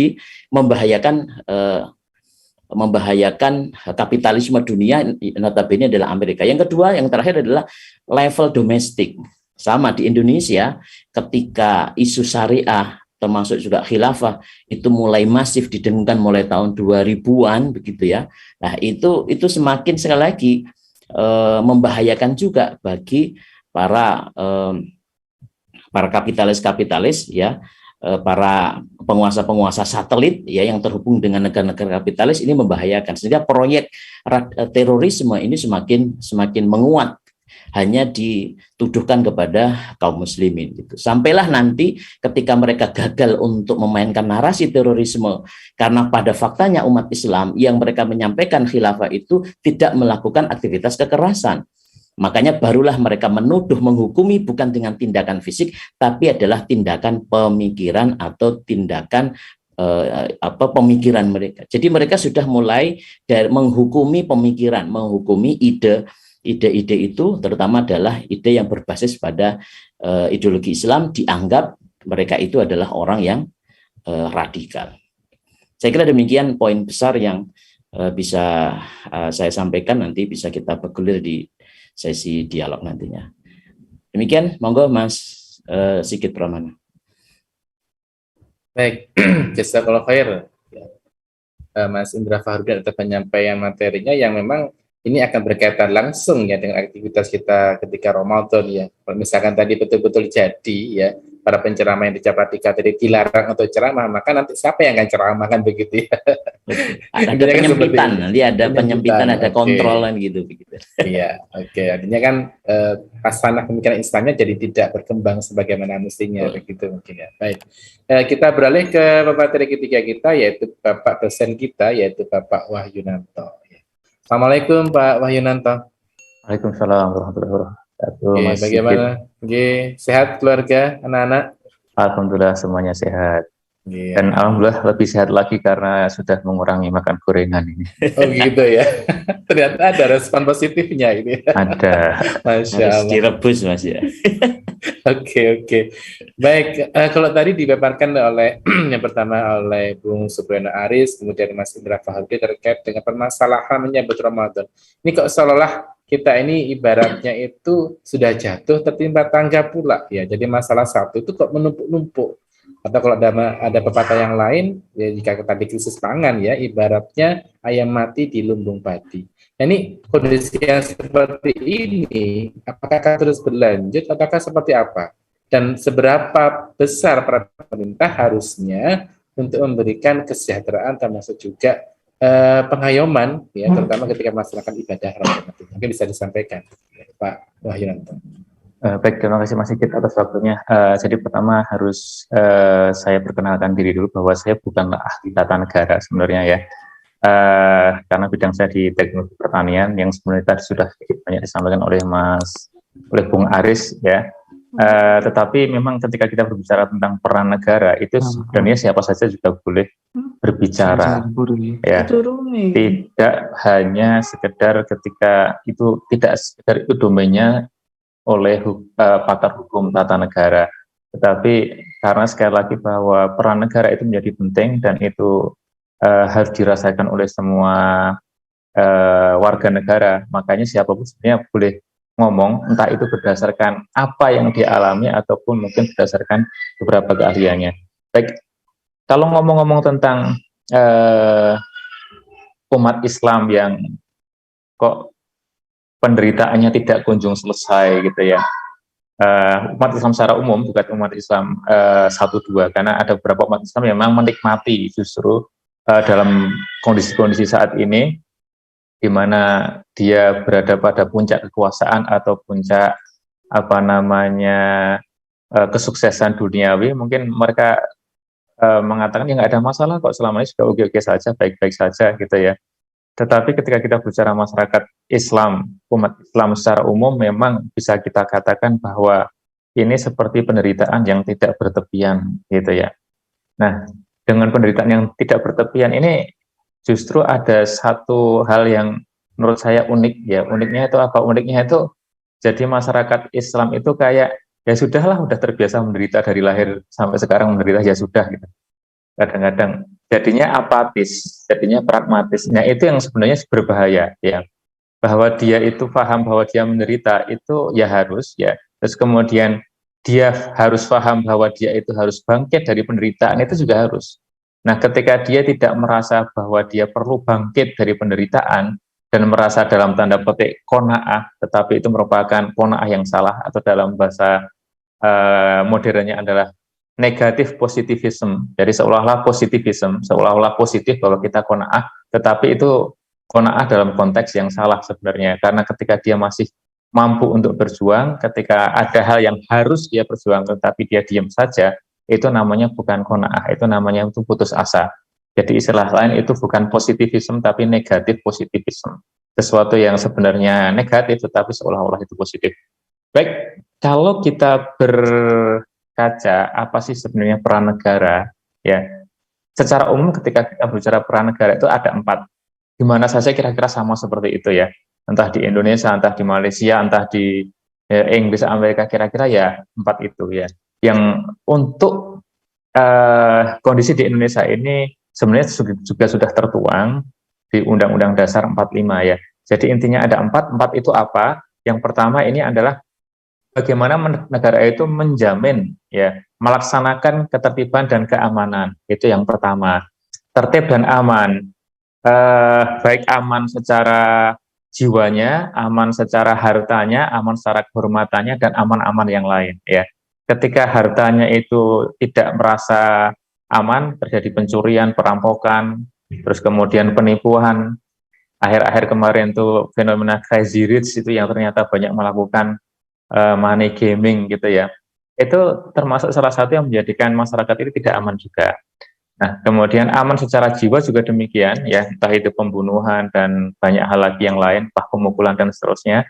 [SPEAKER 3] membahayakan kapitalisme dunia, notabene adalah Amerika. Yang kedua, yang terakhir adalah level domestik. Sama di Indonesia, ketika isu syariah termasuk juga khilafah itu mulai masif didengungkan mulai tahun 2000-an begitu ya. Nah, itu semakin sekali lagi membahayakan juga bagi para kapitalis ya, para penguasa satelit ya yang terhubung dengan negara-negara kapitalis, ini membahayakan, sehingga proyek terorisme ini semakin menguat, hanya dituduhkan kepada kaum muslimin gitu. Sampailah nanti ketika mereka gagal untuk memainkan narasi terorisme, karena pada faktanya umat Islam yang mereka menyampaikan khilafah itu tidak melakukan aktivitas kekerasan. Makanya barulah mereka menuduh, menghukumi bukan dengan tindakan fisik, tapi adalah tindakan pemikiran atau tindakan pemikiran mereka. Jadi mereka sudah mulai dari menghukumi pemikiran, menghukumi ide itu, terutama adalah ide yang berbasis pada ideologi Islam, dianggap mereka itu adalah orang yang radikal. Saya kira demikian poin besar yang bisa saya sampaikan, nanti bisa kita bergulir di sesi dialog nantinya. Demikian, monggo Mas Sigit Pramana.
[SPEAKER 1] Baik, jazakallahu khair. Mas Indra Fahrudin atas penyampaian materinya yang memang ini akan berkaitan langsung ya dengan aktivitas kita ketika Ramadan ya. Kalau misalkan tadi betul-betul jadi ya, para penceramah yang dicapati tadi dilarang untuk ceramah, maka nanti siapa yang akan ceramah, kan begitu ya.
[SPEAKER 3] Ada penyempitan, nanti ada penyempitan, ada kontrolan gitu.
[SPEAKER 1] Iya, oke. Artinya kan pasangan pemikiran Islamnya jadi tidak berkembang sebagaimana mestinya, begitu mungkin ya. Baik, kita beralih ke materi ketiga kita, yaitu Bapak dosen kita, yaitu Bapak Wahyunanto. Assalamualaikum Pak Wahyunanto.
[SPEAKER 4] Waalaikumsalam warahmatullahi wabarakatuh.
[SPEAKER 1] Oke, bagaimana? Oke, sehat keluarga, anak-anak?
[SPEAKER 4] Alhamdulillah semuanya sehat.
[SPEAKER 1] Yeah.
[SPEAKER 4] Dan alhamdulillah lebih sehat lagi karena sudah mengurangi makan gorengan ini.
[SPEAKER 1] Oh gitu ya. Ternyata ada respon positifnya ini.
[SPEAKER 4] Ada.
[SPEAKER 1] Masya Allah.
[SPEAKER 3] Harus direbus Mas ya.
[SPEAKER 1] Oke. Baik, kalau tadi dipaparkan oleh yang pertama oleh Bung Supriyono Aris, kemudian Mas Indra Fahrudin terkait dengan permasalahan menyambut Ramadan. Ini kok seolah-olah kita ini ibaratnya itu sudah jatuh tertimpa tangga pula ya. Jadi masalah satu itu kok menumpuk-numpuk. Atau kalau ada pepatah yang lain, ya jika tadi krisis pangan ya, ibaratnya ayam mati di lumbung padi. Nah, ini kondisi yang seperti ini, apakah akan terus berlanjut, apakah seperti apa? Dan seberapa besar peran pemerintah harusnya untuk memberikan kesejahteraan termasuk juga penghayoman, ya, terutama ketika melaksanakan ibadah Ramadan. Mungkin bisa disampaikan, Pak Wahyunanto.
[SPEAKER 4] Baik, terima kasih Mas Sigit atas waktunya. Jadi pertama harus saya perkenalkan diri dulu bahwa saya bukanlah ahli tata negara sebenarnya ya. Karena bidang saya di teknologi pertanian yang sebenarnya tadi sudah banyak disampaikan oleh Bung Aris ya. Tetapi memang ketika kita berbicara tentang peran negara itu sebenarnya siapa saja juga boleh berbicara ya. Tidak hanya sekedar ketika itu, tidak sekedar itu domainnya oleh pakar hukum tata negara, tetapi karena sekali lagi bahwa peran negara itu menjadi penting dan itu harus dirasakan oleh semua warga negara, makanya siapapun sebenarnya boleh ngomong, entah itu berdasarkan apa yang dialami ataupun mungkin berdasarkan beberapa keahliannya. Baik, kalau ngomong-ngomong tentang umat Islam yang kok penderitaannya tidak kunjung selesai gitu ya. Umat Islam secara umum, bukan umat Islam satu dua, karena ada beberapa umat Islam yang memang menikmati justru dalam kondisi-kondisi saat ini, di mana dia berada pada puncak kekuasaan atau puncak kesuksesan duniawi, mungkin mereka mengatakan ya nggak ada masalah kok, selama ini sudah oke-oke saja, baik-baik saja gitu ya. Tetapi ketika kita bicara masyarakat Islam, umat Islam secara umum, memang bisa kita katakan bahwa ini seperti penderitaan yang tidak bertepian gitu ya. Nah, dengan penderitaan yang tidak bertepian ini justru ada satu hal yang menurut saya unik ya. Uniknya itu apa? Uniknya itu jadi masyarakat Islam itu kayak ya sudahlah, udah terbiasa menderita dari lahir sampai sekarang menderita, ya sudah gitu. Kadang-kadang jadinya apatis, jadinya pragmatis. Nah, itu yang sebenarnya berbahaya ya. Bahwa dia itu paham bahwa dia menderita itu ya harus ya. Terus kemudian dia harus paham bahwa dia itu harus bangkit dari penderitaan, itu juga harus. Nah, ketika dia tidak merasa bahwa dia perlu bangkit dari penderitaan dan merasa dalam tanda petik qanaah, tetapi itu merupakan qanaah yang salah, atau dalam bahasa modernnya adalah negatif positivism. Jadi seolah-olah positivism, seolah-olah positif bahwa kita qanaah, tetapi itu qanaah dalam konteks yang salah sebenarnya. Karena ketika dia masih mampu untuk berjuang, ketika ada hal yang harus dia perjuangkan tetapi dia diam saja, itu namanya bukan qanaah, itu namanya itu putus asa. Jadi istilah lain itu bukan positivism tapi negatif positivism. Sesuatu yang sebenarnya negatif tetapi seolah-olah itu positif. Baik, kalau kita berkaca apa sih sebenarnya peran negara, ya secara umum ketika kita bicara peran negara itu ada 4, di mana saja kira-kira sama seperti itu ya, entah di Indonesia, entah di Malaysia, entah di Inggris, Amerika, kira-kira ya 4 itu ya. Yang untuk kondisi di Indonesia ini sebenarnya juga sudah tertuang di Undang-Undang Dasar 45 ya. Jadi intinya ada 4 itu apa? Yang pertama ini adalah bagaimana negara itu menjamin ya, melaksanakan ketertiban dan keamanan. Itu yang pertama. Tertib dan aman. Baik aman secara jiwanya, aman secara hartanya, aman secara kehormatannya, dan aman-aman yang lain ya. Ketika hartanya itu tidak merasa aman, terjadi pencurian, perampokan, terus kemudian penipuan. Akhir-akhir kemarin tuh fenomena crazy rich itu yang ternyata banyak melakukan money gaming gitu ya. Itu termasuk salah satu yang menjadikan masyarakat ini tidak aman juga. Nah, kemudian aman secara jiwa juga demikian ya, entah itu pembunuhan dan banyak hal lagi yang lain, pemukulan dan seterusnya.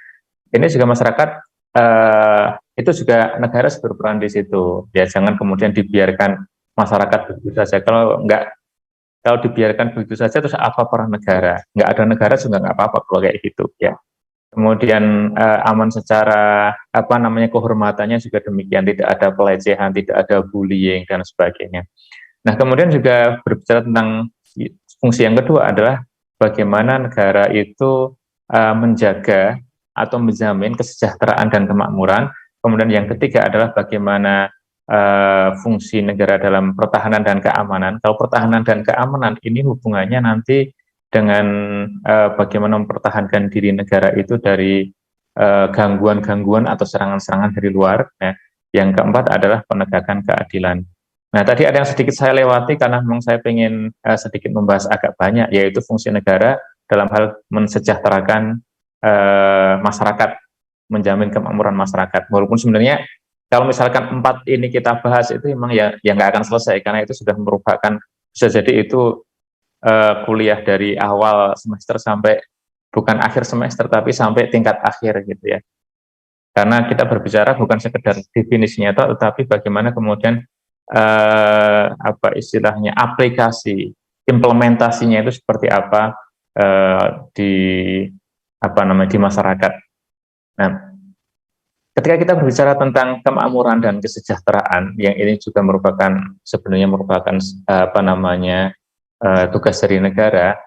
[SPEAKER 4] Ini juga masyarakat itu juga negara harus berperan di situ. Ya, jangan kemudian dibiarkan masyarakat begitu saja. Kalau dibiarkan begitu saja, terus apa peran negara? Nggak ada negara juga nggak apa-apa kalau kayak gitu ya. Kemudian aman secara kehormatannya juga demikian, tidak ada pelecehan, tidak ada bullying dan sebagainya. Nah, kemudian juga berbicara tentang fungsi yang kedua adalah bagaimana negara itu menjaga atau menjamin kesejahteraan dan kemakmuran. Kemudian yang ketiga adalah bagaimana fungsi negara dalam pertahanan dan keamanan. Kalau pertahanan dan keamanan ini hubungannya nanti dengan bagaimana mempertahankan diri negara itu dari gangguan-gangguan atau serangan-serangan dari luar. Nah, yang keempat adalah penegakan keadilan. Nah, tadi ada yang sedikit saya lewati karena memang saya ingin sedikit membahas agak banyak, yaitu fungsi negara dalam hal mensejahterakan masyarakat, menjamin kemakmuran masyarakat. Walaupun sebenarnya kalau misalkan 4 ini kita bahas itu memang ya nggak akan selesai, karena itu sudah merupakan, bisa jadi itu kuliah dari awal semester sampai, bukan akhir semester, tapi sampai tingkat akhir gitu ya. Karena kita berbicara bukan sekedar definisinya, tetapi bagaimana kemudian istilahnya aplikasi, implementasinya itu seperti apa di masyarakat. Nah, ketika kita berbicara tentang kemakmuran dan kesejahteraan, yang ini juga sebenarnya merupakan tugas dari negara,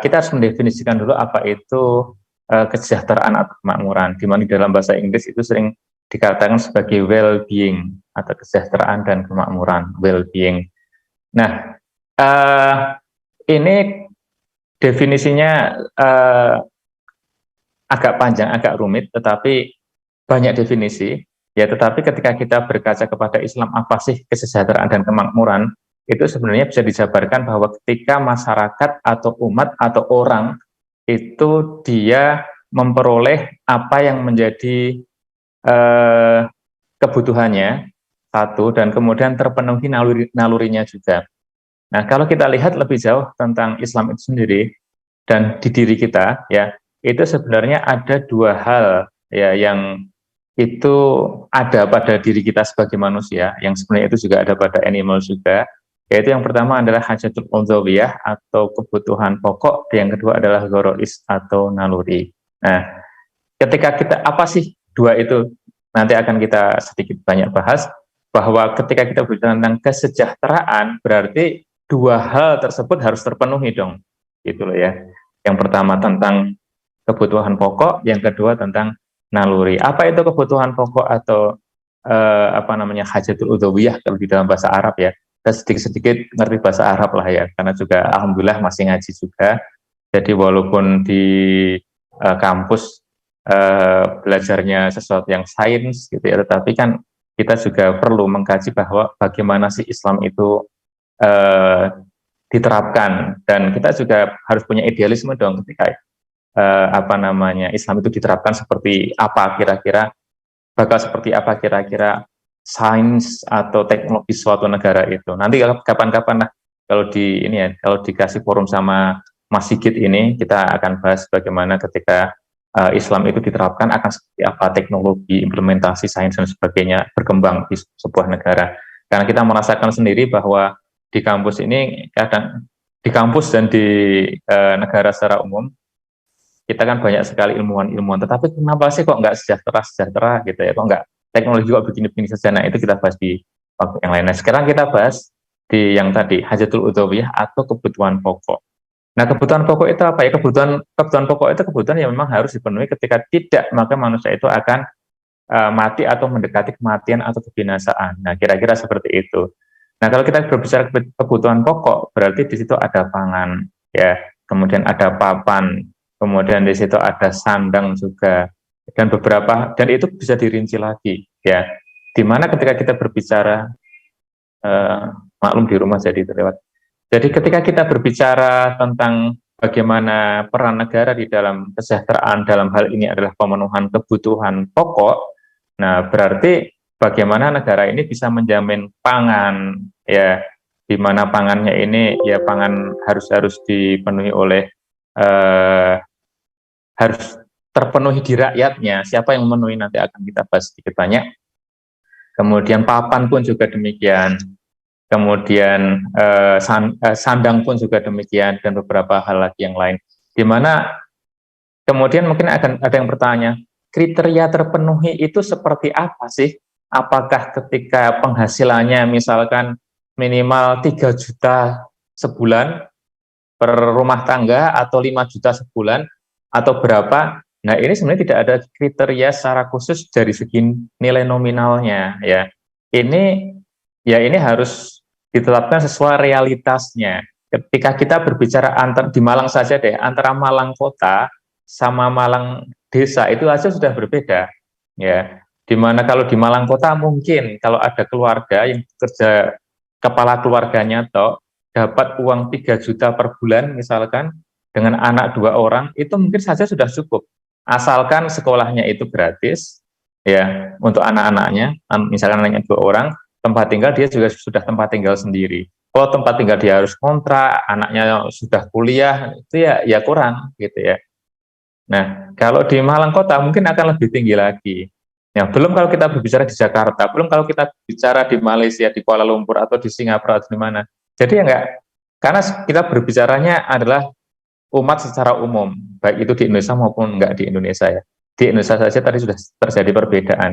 [SPEAKER 4] kita harus mendefinisikan dulu apa itu kesejahteraan atau kemakmuran, di mana dalam bahasa Inggris itu sering dikatakan sebagai well-being atau kesejahteraan dan kemakmuran, well-being. Nah, ini definisinya agak panjang, agak rumit, tetapi banyak definisi. Ya, tetapi ketika kita berkaca kepada Islam, apa sih kesejahteraan dan kemakmuran, itu sebenarnya bisa dijabarkan bahwa ketika masyarakat atau umat atau orang itu dia memperoleh apa yang menjadi kebutuhannya, satu, dan kemudian terpenuhi nalurinya juga. Nah, kalau kita lihat lebih jauh tentang Islam itu sendiri dan di diri kita, ya, itu sebenarnya ada dua hal ya yang itu ada pada diri kita sebagai manusia, yang sebenarnya itu juga ada pada animal juga, yaitu yang pertama adalah hajatul udhawiyah atau kebutuhan pokok, yang kedua adalah ghorois atau naluri. Nah, ketika kita, apa sih dua itu, nanti akan kita sedikit banyak bahas, bahwa ketika kita berbicara tentang kesejahteraan, berarti dua hal tersebut harus terpenuhi dong, gitu loh ya. Yang pertama tentang kebutuhan pokok, yang kedua tentang naluri. Apa itu kebutuhan pokok atau hajatul udhawiyah kalau di dalam bahasa Arab ya? Kita sedikit-sedikit ngerti bahasa Arab lah ya, karena juga alhamdulillah masih ngaji juga. Jadi walaupun di kampus belajarnya sesuatu yang sains gitu ya, tetapi kan kita juga perlu mengkaji bahwa bagaimana sih Islam itu diterapkan, dan kita juga harus punya idealisme dong ketika Islam itu diterapkan seperti apa kira-kira, bakal seperti apa kira-kira sains atau teknologi suatu negara itu. Nanti kapan-kapan lah kalau kalau dikasih forum sama Mas Sigit ini, kita akan bahas bagaimana ketika Islam itu diterapkan akan seperti apa teknologi, implementasi sains dan sebagainya berkembang di sebuah negara. Karena kita merasakan sendiri bahwa di kampus ini di kampus dan di negara secara umum kita kan banyak sekali ilmuwan, tetapi kenapa sih kok nggak sejahtera gitu ya, kok nggak teknologi juga begini-begini saja. Nah, itu kita bahas di waktu yang lain. Nah, sekarang kita bahas di yang tadi, hajatul udhawiyah atau kebutuhan pokok. Nah, kebutuhan pokok itu apa ya? Kebutuhan pokok itu kebutuhan yang memang harus dipenuhi, ketika tidak, maka manusia itu akan mati atau mendekati kematian atau kebinasaan. Nah, kira-kira seperti itu. Nah, kalau kita berbicara kebutuhan pokok, berarti di situ ada pangan, ya, kemudian ada papan, kemudian di situ ada sandang juga, dan itu bisa dirinci lagi, ya. Dimana ketika kita berbicara, maklum di rumah jadi terlewat. Jadi ketika kita berbicara tentang bagaimana peran negara di dalam kesejahteraan, dalam hal ini adalah pemenuhan kebutuhan pokok, nah berarti bagaimana negara ini bisa menjamin pangan, ya, di mana pangannya ini, ya, pangan harus dipenuhi oleh harus terpenuhi di rakyatnya. Siapa yang memenuhi nanti akan kita bahas sedikit banyak. Kemudian papan pun juga demikian. Kemudian sandang pun juga demikian, dan beberapa hal lagi yang lain. Di mana kemudian mungkin akan ada yang bertanya, kriteria terpenuhi itu seperti apa sih? Apakah ketika penghasilannya misalkan minimal 3 juta sebulan per rumah tangga atau 5 juta sebulan atau berapa? Nah, ini sebenarnya tidak ada kriteria secara khusus dari segi nilai nominalnya, ya. Ini harus ditetapkan sesuai realitasnya. Ketika kita berbicara di Malang saja deh, antara Malang kota sama Malang desa itu aja sudah berbeda, ya. Dimana kalau di Malang kota mungkin kalau ada keluarga yang kerja kepala keluarganya dapat uang 3 juta per bulan misalkan, dengan anak 2 orang, itu mungkin saja sudah cukup. Asalkan sekolahnya itu gratis, ya, untuk anak-anaknya, misalkan anaknya 2 orang, tempat tinggal dia juga sudah tempat tinggal sendiri. Kalau tempat tinggal dia harus kontrak, anaknya sudah kuliah, itu ya kurang, gitu ya. Nah, kalau di Malang kota mungkin akan lebih tinggi lagi. Ya, belum kalau kita berbicara di Jakarta, belum kalau kita bicara di Malaysia, di Kuala Lumpur, atau di Singapura, atau di mana. Jadi ya enggak, karena kita berbicaranya adalah umat secara umum, baik itu di Indonesia maupun enggak di Indonesia ya. Di Indonesia saja tadi sudah terjadi perbedaan.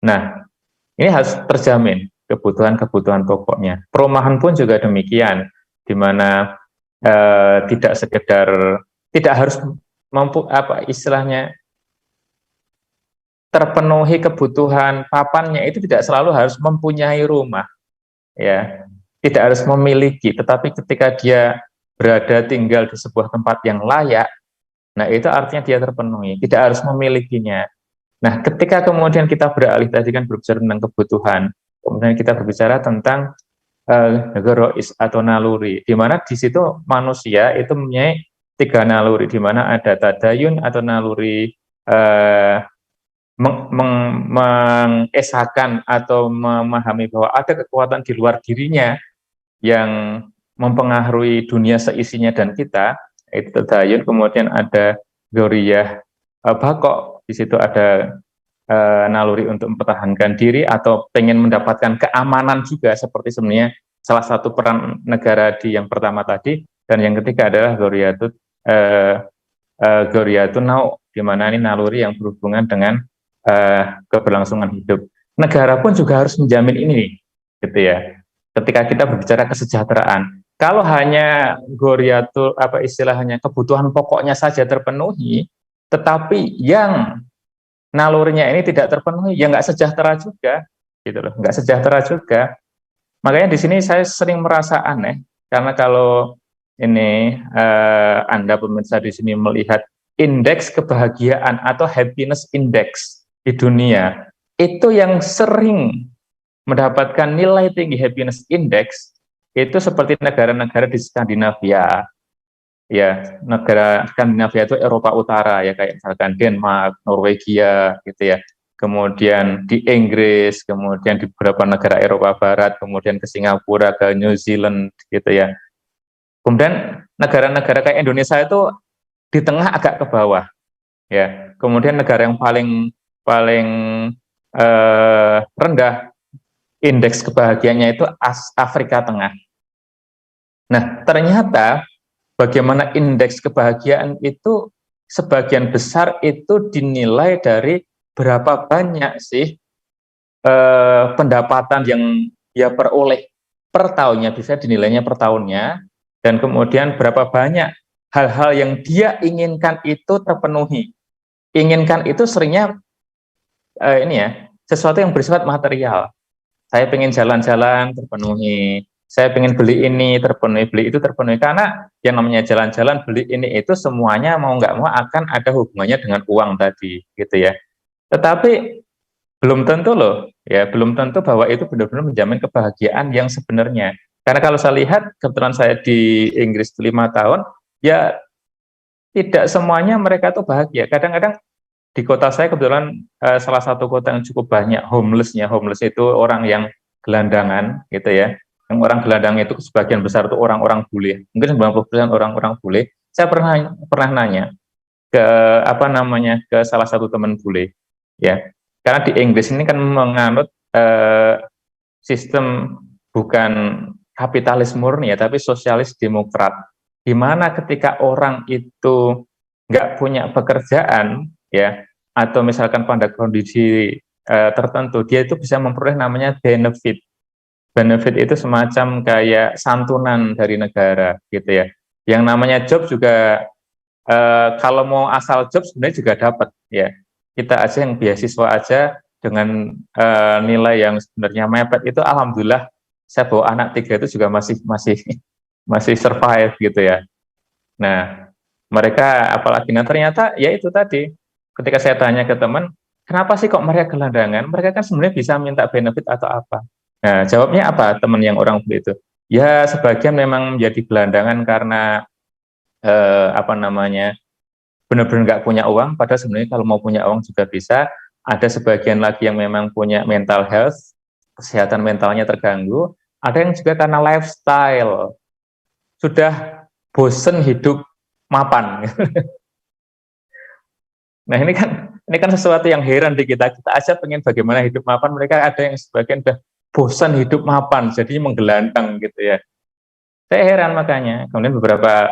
[SPEAKER 4] Nah, ini harus terjamin kebutuhan-kebutuhan pokoknya. Perumahan pun juga demikian, di mana tidak harus mampu terpenuhi kebutuhan papannya, itu tidak selalu harus mempunyai rumah, ya, tidak harus memiliki, tetapi ketika dia berada tinggal di sebuah tempat yang layak, nah itu artinya dia terpenuhi, tidak harus memilikinya. Nah, ketika kemudian kita beralih tadi kan berbicara tentang kebutuhan, kemudian kita berbicara tentang gorois atau naluri, di mana di situ manusia itu mempunyai 3 naluri, di mana ada tadayun atau naluri mengesahkan atau memahami bahwa ada kekuatan di luar dirinya yang mempengaruhi dunia seisinya dan kita, itu tadayun. Kemudian ada goriyah bakok, di situ ada naluri untuk mempertahankan diri atau pengen mendapatkan keamanan juga, seperti sebenarnya salah satu peran negara di yang pertama tadi. Dan yang ketiga adalah goriyatun nau, di mana ini naluri yang berhubungan dengan keberlangsungan hidup. Negara pun juga harus menjamin ini, gitu ya. Ketika kita berbicara kesejahteraan, kalau hanya goriyatul istilahnya kebutuhan pokoknya saja terpenuhi, tetapi yang nalurinya ini tidak terpenuhi, ya nggak sejahtera juga, gitu loh, nggak sejahtera juga. Makanya di sini saya sering merasa aneh, karena kalau ini Anda pemirsa di sini melihat indeks kebahagiaan atau happiness index di dunia, itu yang sering mendapatkan nilai tinggi happiness index itu seperti negara-negara di Skandinavia. Ya, negara Skandinavia itu Eropa Utara ya, kayak misalkan Denmark, Norwegia gitu ya. Kemudian di Inggris, kemudian di beberapa negara Eropa Barat, kemudian ke Singapura, ke New Zealand gitu ya. Kemudian negara-negara kayak Indonesia itu di tengah agak ke bawah. Ya. Kemudian negara yang paling rendah indeks kebahagiaannya itu Afrika Tengah. Nah, ternyata bagaimana indeks kebahagiaan itu sebagian besar itu dinilai dari berapa banyak sih pendapatan yang dia peroleh per tahunnya, bisa dinilainya per tahunnya, dan kemudian berapa banyak hal-hal yang dia inginkan itu terpenuhi. Inginkan itu seringnya sesuatu yang bersifat material. Saya pengen jalan-jalan terpenuhi, saya pengen beli ini terpenuhi, beli itu terpenuhi, karena yang namanya jalan-jalan, beli ini itu semuanya mau nggak mau akan ada hubungannya dengan uang tadi, gitu ya. Tetapi belum tentu loh, ya belum tentu bahwa itu benar-benar menjamin kebahagiaan yang sebenarnya. Karena kalau saya lihat, kebetulan saya di Inggris 5 tahun, ya tidak semuanya mereka tuh bahagia. Kadang-kadang di kota saya kebetulan salah satu kota yang cukup banyak homelessnya. Homeless itu orang yang gelandangan gitu ya. Yang orang gelandangan itu sebagian besar itu orang-orang bule. Mungkin 90% orang-orang bule. Saya pernah nanya ke salah satu teman bule ya. Karena di Inggris ini kan menganut sistem bukan kapitalis murni ya, tapi sosialis demokrat. Di mana ketika orang itu nggak punya pekerjaan ya, atau misalkan pada kondisi tertentu, dia itu bisa memperoleh namanya benefit. Benefit itu semacam kayak santunan dari negara gitu ya. Yang namanya job juga kalau mau asal job sebenarnya juga dapat ya. Kita aja yang beasiswa aja dengan nilai yang sebenarnya mepet itu, alhamdulillah saya bawa anak 3 itu juga masih survive gitu ya. Nah, mereka apalagi, nah ternyata ya itu tadi, ketika saya tanya ke teman, kenapa sih kok mereka gelandangan? Mereka kan sebenarnya bisa minta benefit atau apa. Nah, jawabnya apa teman yang orang beli itu? Ya, sebagian memang menjadi gelandangan karena benar-benar nggak punya uang, padahal sebenarnya kalau mau punya uang juga bisa. Ada sebagian lagi yang memang punya mental health, kesehatan mentalnya terganggu. Ada yang juga karena lifestyle, sudah bosen hidup mapan. Nah ini kan sesuatu yang heran di kita aja pengen bagaimana hidup mapan, mereka ada yang sebagian udah bosan hidup mapan, jadi menggelandang gitu ya. Saya heran makanya. Kemudian beberapa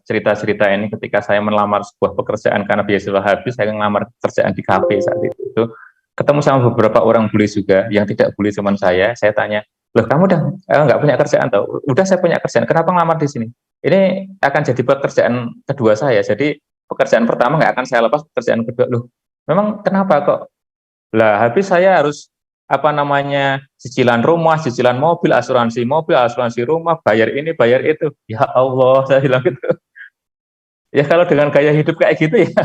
[SPEAKER 4] cerita-cerita ini ketika saya melamar sebuah pekerjaan karena beasiswa habis, saya melamar pekerjaan di kafe saat itu, ketemu sama beberapa orang bule juga yang tidak bule cuman saya tanya, loh kamu udah nggak punya kerjaan tau? Udah, saya punya kerjaan, kenapa ngelamar di sini? Ini akan jadi pekerjaan kedua saya, jadi pekerjaan pertama nggak akan saya lepas, pekerjaan kedua, loh memang kenapa kok? Lah habis saya harus cicilan rumah, cicilan mobil, asuransi rumah, bayar ini, bayar itu. Ya Allah, saya bilang gitu. Ya kalau dengan gaya hidup kayak gitu ya,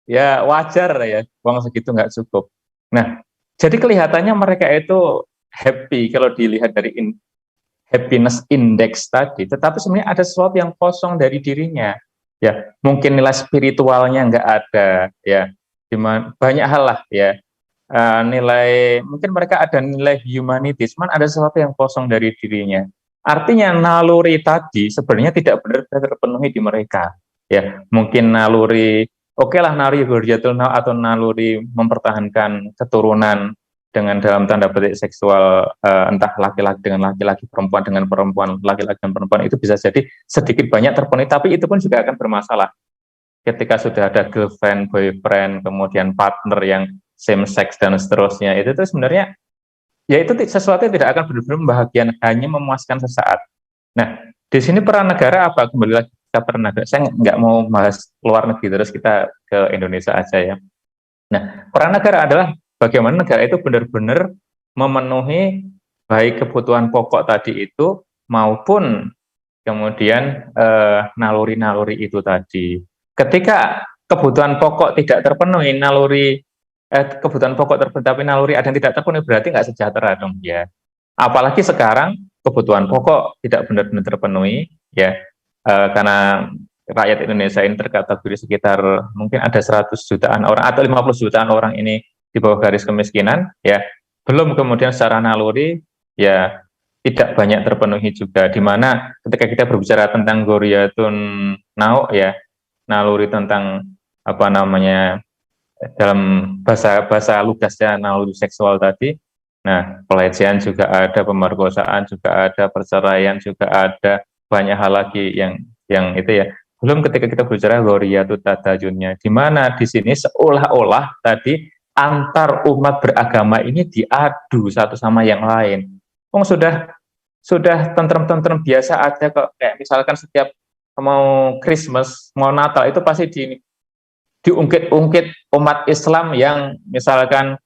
[SPEAKER 4] ya wajar ya, uang segitu nggak cukup. Nah, jadi kelihatannya mereka itu happy kalau dilihat dari happiness index tadi, tetapi sebenarnya ada sesuatu yang kosong dari dirinya. Ya, mungkin nilai spiritualnya nggak ada, ya, banyak hal lah, ya. Nilai, mungkin mereka ada nilai humanity, cuman ada sesuatu yang kosong dari dirinya. Artinya naluri tadi sebenarnya tidak benar-benar terpenuhi di mereka. Ya, mungkin naluri, oke lah, naluri Ghoriyatul Naw atau naluri mempertahankan keturunan dengan dalam tanda petik seksual, entah laki-laki dengan laki-laki, perempuan dengan perempuan, laki-laki dan perempuan, itu bisa jadi sedikit banyak terpenuhi, tapi itu pun juga akan bermasalah ketika sudah ada girlfriend, boyfriend, kemudian partner yang same sex dan seterusnya. Itu tuh sebenarnya ya itu sesuatu yang tidak akan benar-benar membahagiakan, hanya memuaskan sesaat. Nah, di sini peran negara apa? Kembali lagi kita peran negara. Saya nggak mau bahas luar negeri, terus kita ke Indonesia aja ya. Nah, peran negara adalah bagaimana negara itu benar-benar memenuhi baik kebutuhan pokok tadi itu maupun kemudian naluri-naluri itu tadi. Ketika kebutuhan pokok tidak terpenuhi, kebutuhan pokok terpenuhi tapi naluri ada yang tidak terpenuhi, berarti nggak sejahtera dong ya. Apalagi sekarang kebutuhan pokok tidak benar-benar terpenuhi ya, karena rakyat Indonesia ini terkategori sekitar mungkin ada 100 jutaan orang atau 50 jutaan orang ini di bawah garis kemiskinan ya, belum kemudian secara naluri ya tidak banyak terpenuhi juga, di mana ketika kita berbicara tentang Ghoriyatul Naw ya, naluri tentang dalam bahasa lugasnya naluri seksual tadi. Nah, pelecehan juga ada, pemerkosaan juga ada, perceraian juga ada, banyak hal lagi yang itu ya. Belum ketika kita berbicara Ghoriyatul Tadayunnya, di mana di sini seolah-olah tadi antar umat beragama ini diadu satu sama yang lain. Sudah tentrem-tentrem biasa aja kok, kayak misalkan setiap mau Christmas, mau Natal itu pasti diungkit-ungkit umat Islam yang misalkan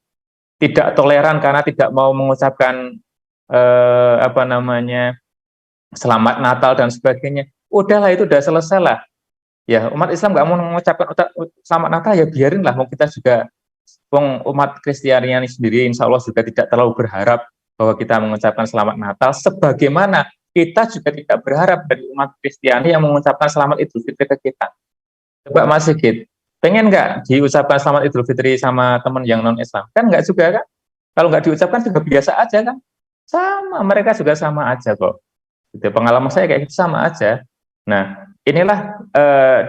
[SPEAKER 4] tidak toleran karena tidak mau mengucapkan selamat Natal dan sebagainya. Udahlah, itu udah selesai lah. Ya, umat Islam nggak mau mengucapkan selamat Natal, ya biarinlah. Mau kita juga, umat Kristiani sendiri insya Allah juga tidak terlalu berharap bahwa kita mengucapkan selamat Natal, sebagaimana kita juga tidak berharap dari umat Kristiani yang mengucapkan selamat Idul Fitri ke kita. Coba Mas Sigit, pengen nggak diucapkan selamat Idul Fitri sama teman yang non-Islam? Kan nggak juga kan? Kalau nggak diucapkan juga biasa aja kan? Sama, mereka juga sama aja kok. Gitu. Pengalaman saya kayak gitu sama aja. Nah, inilah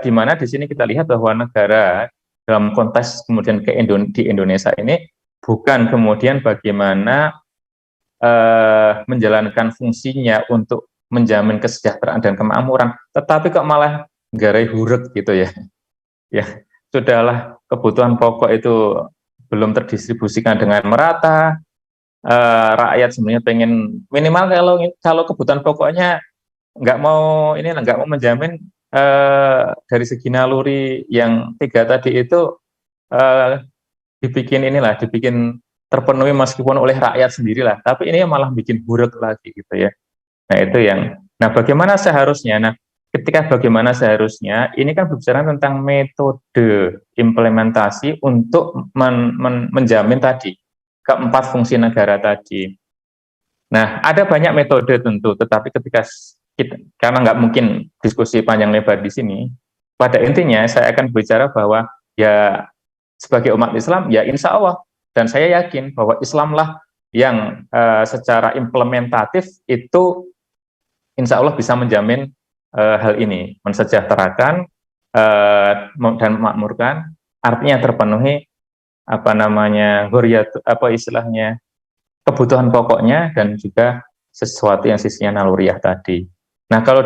[SPEAKER 4] di mana di sini kita lihat bahwa negara dalam konteks kemudian di Indonesia ini bukan kemudian bagaimana menjalankan fungsinya untuk menjamin kesejahteraan dan kemakmuran, tetapi kok malah garai hurek gitu ya. Ya, sudahlah, kebutuhan pokok itu belum terdistribusikan dengan merata. Rakyat sebenarnya pengen minimal kalau kebutuhan pokoknya nggak mau menjamin dari segi naluri yang 3 tadi itu dibikin terpenuhi meskipun oleh rakyat sendirilah, tapi ini malah bikin buruk lagi gitu ya. Nah, itu bagaimana seharusnya? Nah, ketika bagaimana seharusnya, ini kan berbicara tentang metode implementasi untuk menjamin tadi keempat fungsi negara tadi. Nah, ada banyak metode tentu, tetapi ketika karena nggak mungkin diskusi panjang lebar di sini, pada intinya saya akan bicara bahwa ya sebagai umat Islam, ya insya Allah, dan saya yakin bahwa Islamlah yang secara implementatif itu insya Allah bisa menjamin hal ini, mensejahterakan dan memakmurkan, artinya terpenuhi kebutuhan pokoknya dan juga sesuatu yang sisinya naluriah tadi. Nah, kalau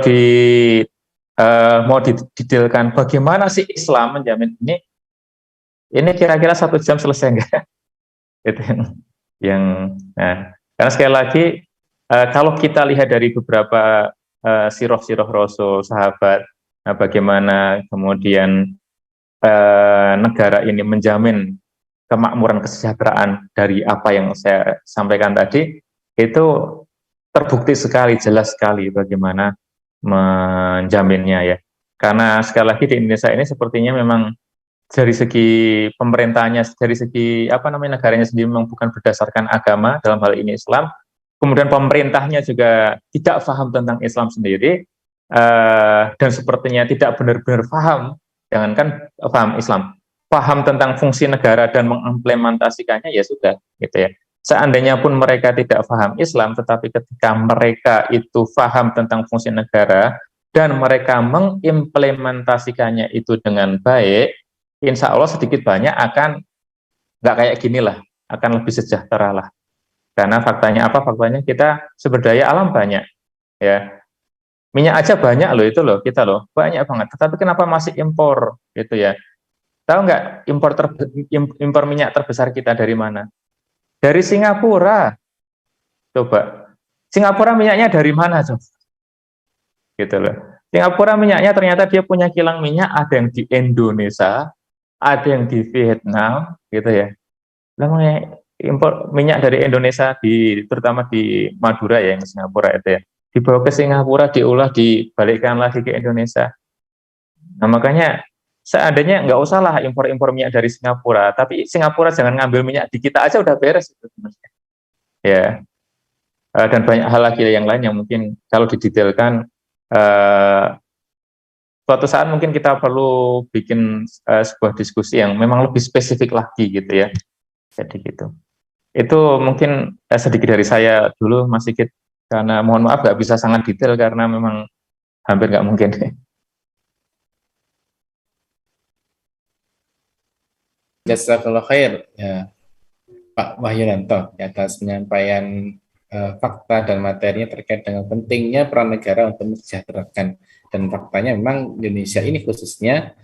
[SPEAKER 4] mau didetailkan bagaimana sih Islam menjamin ini kira-kira 1 jam selesai enggak? Itu karena sekali lagi kalau kita lihat dari beberapa sirah-sirah Rasul, sahabat, bagaimana kemudian negara ini menjamin kemakmuran, kesejahteraan dari apa yang saya sampaikan tadi, itu terbukti sekali, jelas sekali bagaimana menjaminnya ya. Karena sekali lagi di Indonesia ini sepertinya memang dari segi pemerintahnya, dari segi negaranya sendiri memang bukan berdasarkan agama, dalam hal ini Islam. Kemudian pemerintahnya juga tidak paham tentang Islam sendiri, dan sepertinya tidak benar-benar paham, jangankan paham Islam, paham tentang fungsi negara dan mengimplementasikannya, ya sudah, gitu ya. Seandainya pun mereka tidak paham Islam, tetapi ketika mereka itu paham tentang fungsi negara dan mereka mengimplementasikannya itu dengan baik, insya Allah sedikit banyak akan nggak kayak gini lah, akan lebih sejahtera lah. Karena faktanya apa? Faktanya kita sumber daya alam banyak, ya. Minyak aja banyak loh, itu loh, kita loh, banyak banget. Tetapi kenapa masih impor, gitu ya? Tahu nggak impor minyak terbesar kita dari mana? Dari Singapura. Coba, Singapura minyaknya dari mana, coba? Gitu loh. Singapura minyaknya ternyata dia punya kilang minyak, ada yang di Indonesia, ada yang di Vietnam, gitu ya. Namanya impor minyak dari Indonesia, terutama di Madura ya, yang Singapura itu ya, dibawa ke Singapura, diolah, dibalikkan lagi ke Indonesia. Nah makanya seandainya nggak usah lah impor minyak dari Singapura, tapi Singapura jangan ngambil minyak di kita aja udah beres itu sebenarnya. Ya, dan banyak hal lagi yang lain yang mungkin kalau didetailkan suatu saat mungkin kita perlu bikin sebuah diskusi yang memang lebih spesifik lagi gitu ya. Jadi gitu. Itu mungkin sedikit dari saya dulu, Mas Sigit, karena mohon maaf nggak bisa sangat detail karena memang hampir nggak mungkin.
[SPEAKER 1] Jazakallah khair ya Pak Wahyunanto atas penyampaian fakta dan materinya terkait dengan pentingnya peran negara untuk mensejahterakan, dan faktanya memang Indonesia ini khususnya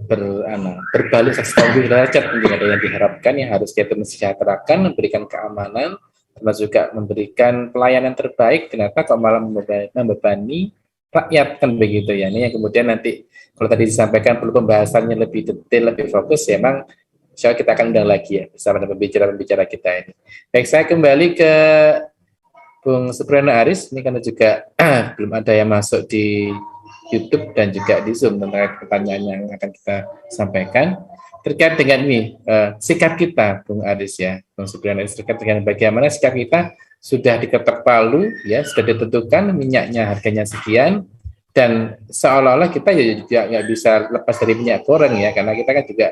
[SPEAKER 1] berbalik 180 derajat, mungkin ada yang diharapkan yang harus kita mensejahterakan, memberikan keamanan, termasuk juga memberikan pelayanan terbaik, ternyata kok malah membebani rakyat, kan begitu ya. Ini yang kemudian nanti kalau tadi disampaikan perlu pembahasannya lebih detail, lebih fokus, ya memang insya Allah kita akan undang lagi ya bersama dengan pembicara-pembicara kita ini. Baik, saya kembali ke Bung Supriyono Aris, ini karena juga belum ada yang masuk di YouTube dan juga di Zoom tentang pertanyaan yang akan kita sampaikan terkait dengan ini sikap kita, Bung Aris ya, Bung Supriyono Aris, terkait dengan bagaimana sikap kita sudah diketok palu ya, sudah ditentukan minyaknya harganya sekian, dan seolah-olah kita juga nggak bisa lepas dari minyak goreng ya, karena kita kan juga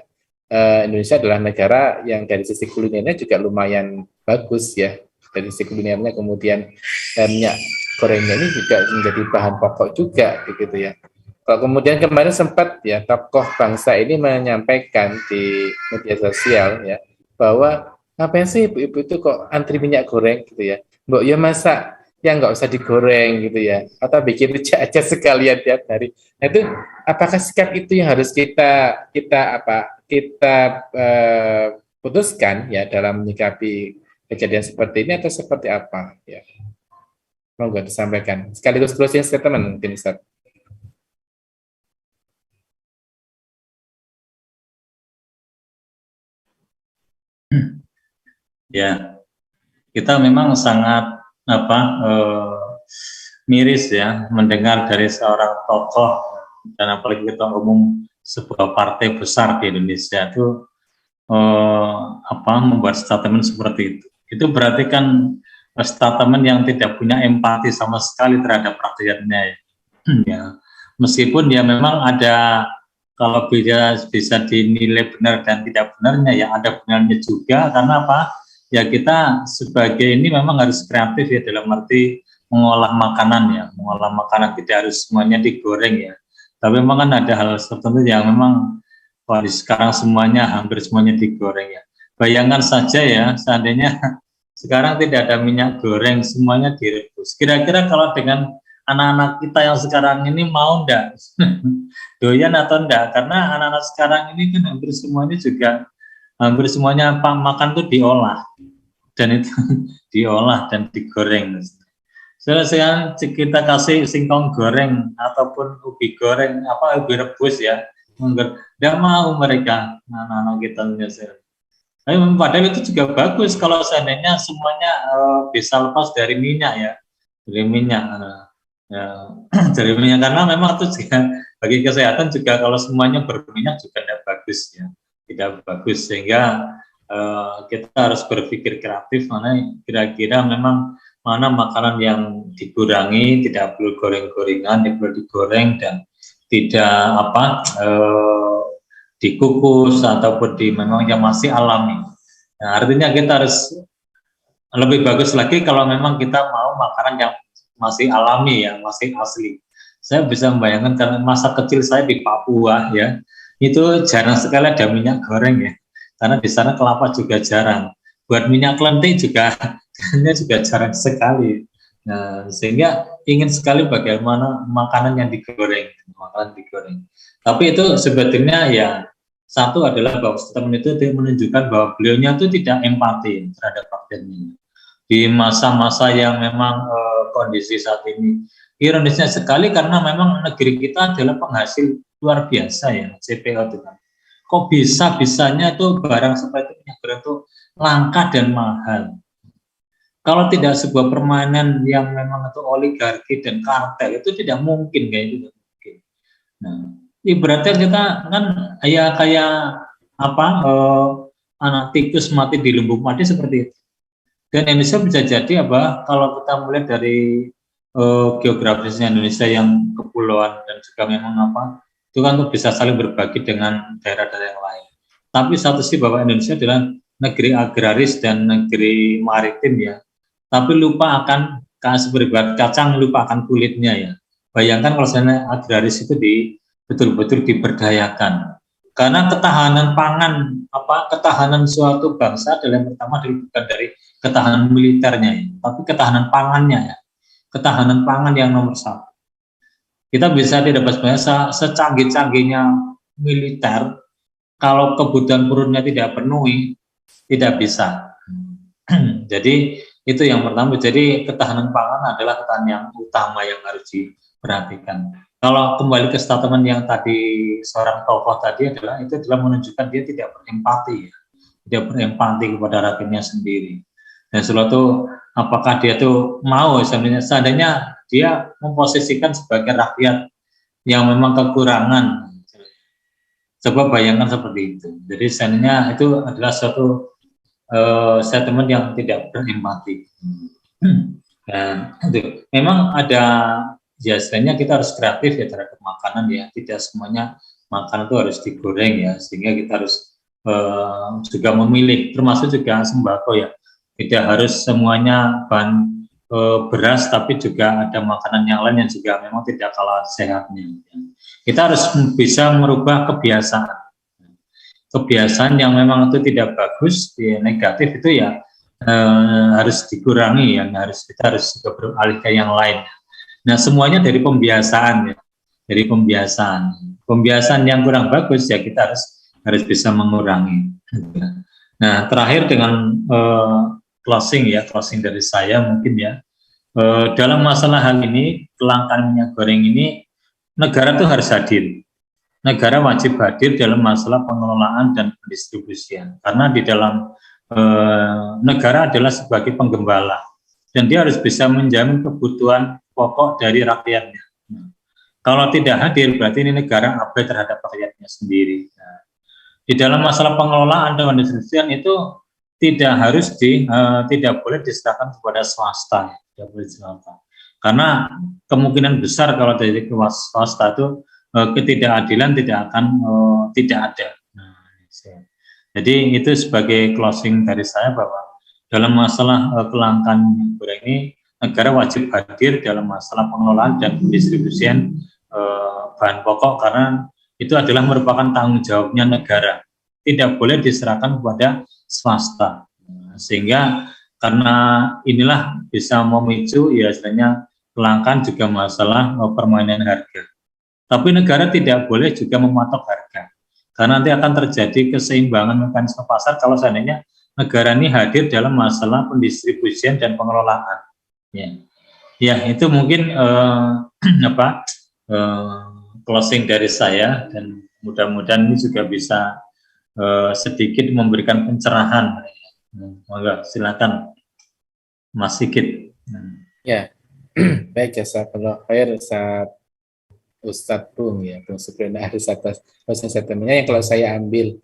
[SPEAKER 1] Indonesia adalah negara yang dari sisi kulinernya juga lumayan bagus ya, dari sisi kulinernya, kemudian minyak gorengnya ini juga menjadi bahan pokok juga begitu ya. Kalau kemudian kemarin sempat ya tokoh bangsa ini menyampaikan di media sosial ya bahwa ngapain sih ibu-ibu itu kok antri minyak goreng gitu ya, mbok ya masak yang nggak usah digoreng gitu ya, atau bikin rujak aja sekalian tiap hari. Nah itu apakah sikap itu yang harus kita putuskan ya dalam menyikapi kejadian seperti ini, atau seperti apa ya? Monggo disampaikan sekaligus closing statement mungkin Ustaz.
[SPEAKER 2] Ya, kita memang sangat miris ya mendengar dari seorang tokoh dan apalagi ketua umum sebuah partai besar di Indonesia itu membuat statement seperti itu. Itu berarti kan statement yang tidak punya empati sama sekali terhadap rakyatnya ya. Ya. Meskipun dia memang ada, kalau bisa dinilai benar dan tidak benarnya, ya ada benarnya juga, karena apa? Ya kita sebagai ini memang harus kreatif ya dalam arti mengolah makanan ya, mengolah makanan tidak harus semuanya digoreng ya. Tapi memang kan ada hal tertentu yang memang sekarang hampir semuanya digoreng ya. Bayangkan saja ya, seandainya sekarang tidak ada minyak goreng, semuanya direbus. Kira-kira kalau dengan anak-anak kita yang sekarang ini mau enggak? Doyan atau enggak? Karena anak-anak sekarang ini kan hampir semuanya makan tuh diolah, dan itu diolah dan digoreng. Sekarang kita kasih singkong goreng ataupun ubi rebus ya, enggak mau mereka anak-anak kita. Padahal itu juga bagus kalau seandainya semuanya bisa lepas dari minyak ya, dari minyak. Ya, dari minyak karena memang itu juga bagi kesehatan juga kalau semuanya berminyak juga tidak bagus ya, tidak bagus sehingga kita harus berpikir kreatif mana kira-kira memang mana makanan yang dikurangi, tidak perlu goreng-gorengan, tidak perlu digoreng dan tidak dikukus ataupun memang yang masih alami. Nah, artinya kita harus lebih bagus lagi kalau memang kita mau makanan yang masih alami ya, masih asli. Saya bisa membayangkan karena masa kecil saya di Papua ya, itu jarang sekali ada minyak goreng ya, karena di sana kelapa juga jarang. Buat minyak kelenteng juga jarang sekali. Nah, sehingga ingin sekali bagaimana makanan yang digoreng, makanan digoreng. Tapi itu sebetulnya ya satu adalah bahwa statement itu menunjukkan bahwa beliaunya itu tidak empati terhadap rakyatnya. Di masa-masa yang memang kondisi saat ini ironisnya sekali karena memang negeri kita adalah penghasil luar biasa ya CPO itu kan. Kok bisanya itu barang seperti minyak goreng itu langka dan mahal. Kalau tidak sebuah permainan yang memang itu oligarki dan kartel itu tidak mungkin kayak itu tidak mungkin. Nah, ibaratnya kita kan ya kayak anak tikus mati di lumbung padi seperti itu. Dan Indonesia bisa jadi kalau kita melihat dari geografisnya Indonesia yang kepulauan dan juga memang itu kan bisa saling berbagi dengan daerah-daerah yang lain. Tapi satu sih bahwa Indonesia adalah negeri agraris dan negeri maritim ya. Tapi lupa akan seperti kacang lupa akan kulitnya ya. Bayangkan kalau misalnya agraris itu betul-betul diberdayakan. Karena ketahanan pangan ketahanan suatu bangsa adalah yang pertama bukan dari ketahanan militernya ya, tapi ketahanan pangannya ya. Ketahanan pangan yang nomor satu. Kita bisa tidak bahasa secanggih-canggihnya militer, kalau kebutuhan perutnya tidak penuhi, tidak bisa. Jadi itu yang pertama. Jadi ketahanan pangan adalah ketahanan yang utama yang harus diperhatikan. Kalau kembali ke statement yang tadi seorang tokoh tadi itu adalah menunjukkan dia tidak berempati ya, tidak berempati kepada rakyatnya sendiri. Dan sesuatu apakah dia tuh mau seandainya dia memposisikan sebagai rakyat yang memang kekurangan. Coba bayangkan seperti itu. Jadi seandainya itu adalah suatu statement yang tidak berempati. Dan itu memang ada ya sebenarnya kita harus kreatif ya terhadap makanan ya. Tidak semuanya makanan itu harus digoreng ya, sehingga kita harus juga memilih, termasuk juga sembako ya. Tidak harus semuanya bahan beras, tapi juga ada makanan yang lain yang juga memang tidak kalah sehatnya. Kita harus bisa merubah kebiasaan yang memang itu tidak bagus, ya, negatif itu ya harus dikurangi, kita harus juga beralih ke yang lain. Nah, semuanya dari pembiasaan ya, dari pembiasaan yang kurang bagus ya kita harus bisa mengurangi. Nah, terakhir dengan closing dari saya mungkin ya, dalam masalah hal ini kelangkaan minyak goreng ini negara tuh harus hadir. Negara wajib hadir dalam masalah pengelolaan dan pendistribusian karena di dalam negara adalah sebagai penggembala dan dia harus bisa menjamin kebutuhan pokok dari rakyatnya. Kalau tidak hadir berarti ini negara abai terhadap rakyatnya sendiri. Nah, di dalam masalah pengelolaan dan pendistribusian itu tidak boleh diserahkan kepada swasta, tidak boleh diserahkan. Karena kemungkinan besar kalau dari swasta itu ketidakadilan tidak ada. Nah, jadi itu sebagai closing dari saya bahwa dalam masalah kelangkaan minyak goreng ini negara wajib hadir dalam masalah pengelolaan dan pendistribusian bahan pokok karena itu adalah merupakan tanggung jawabnya negara. Tidak boleh diserahkan kepada swasta, sehingga karena inilah bisa memicu ya istilahnya kelangkaan juga masalah permainan harga. Tapi negara tidak boleh juga mematok harga, karena nanti akan terjadi keseimbangan mekanisme pasar kalau seandainya negara ini hadir dalam masalah pendistribusian dan pengelolaan. Ya itu mungkin closing dari saya dan mudah-mudahan ini juga bisa sedikit memberikan pencerahan. Monggo silakan Mas Sigit.
[SPEAKER 1] Ya, baik, jazakallah khair Ustadz Bung ya, Bung Supriyono Aris atas statementnya. Yang kalau saya ambil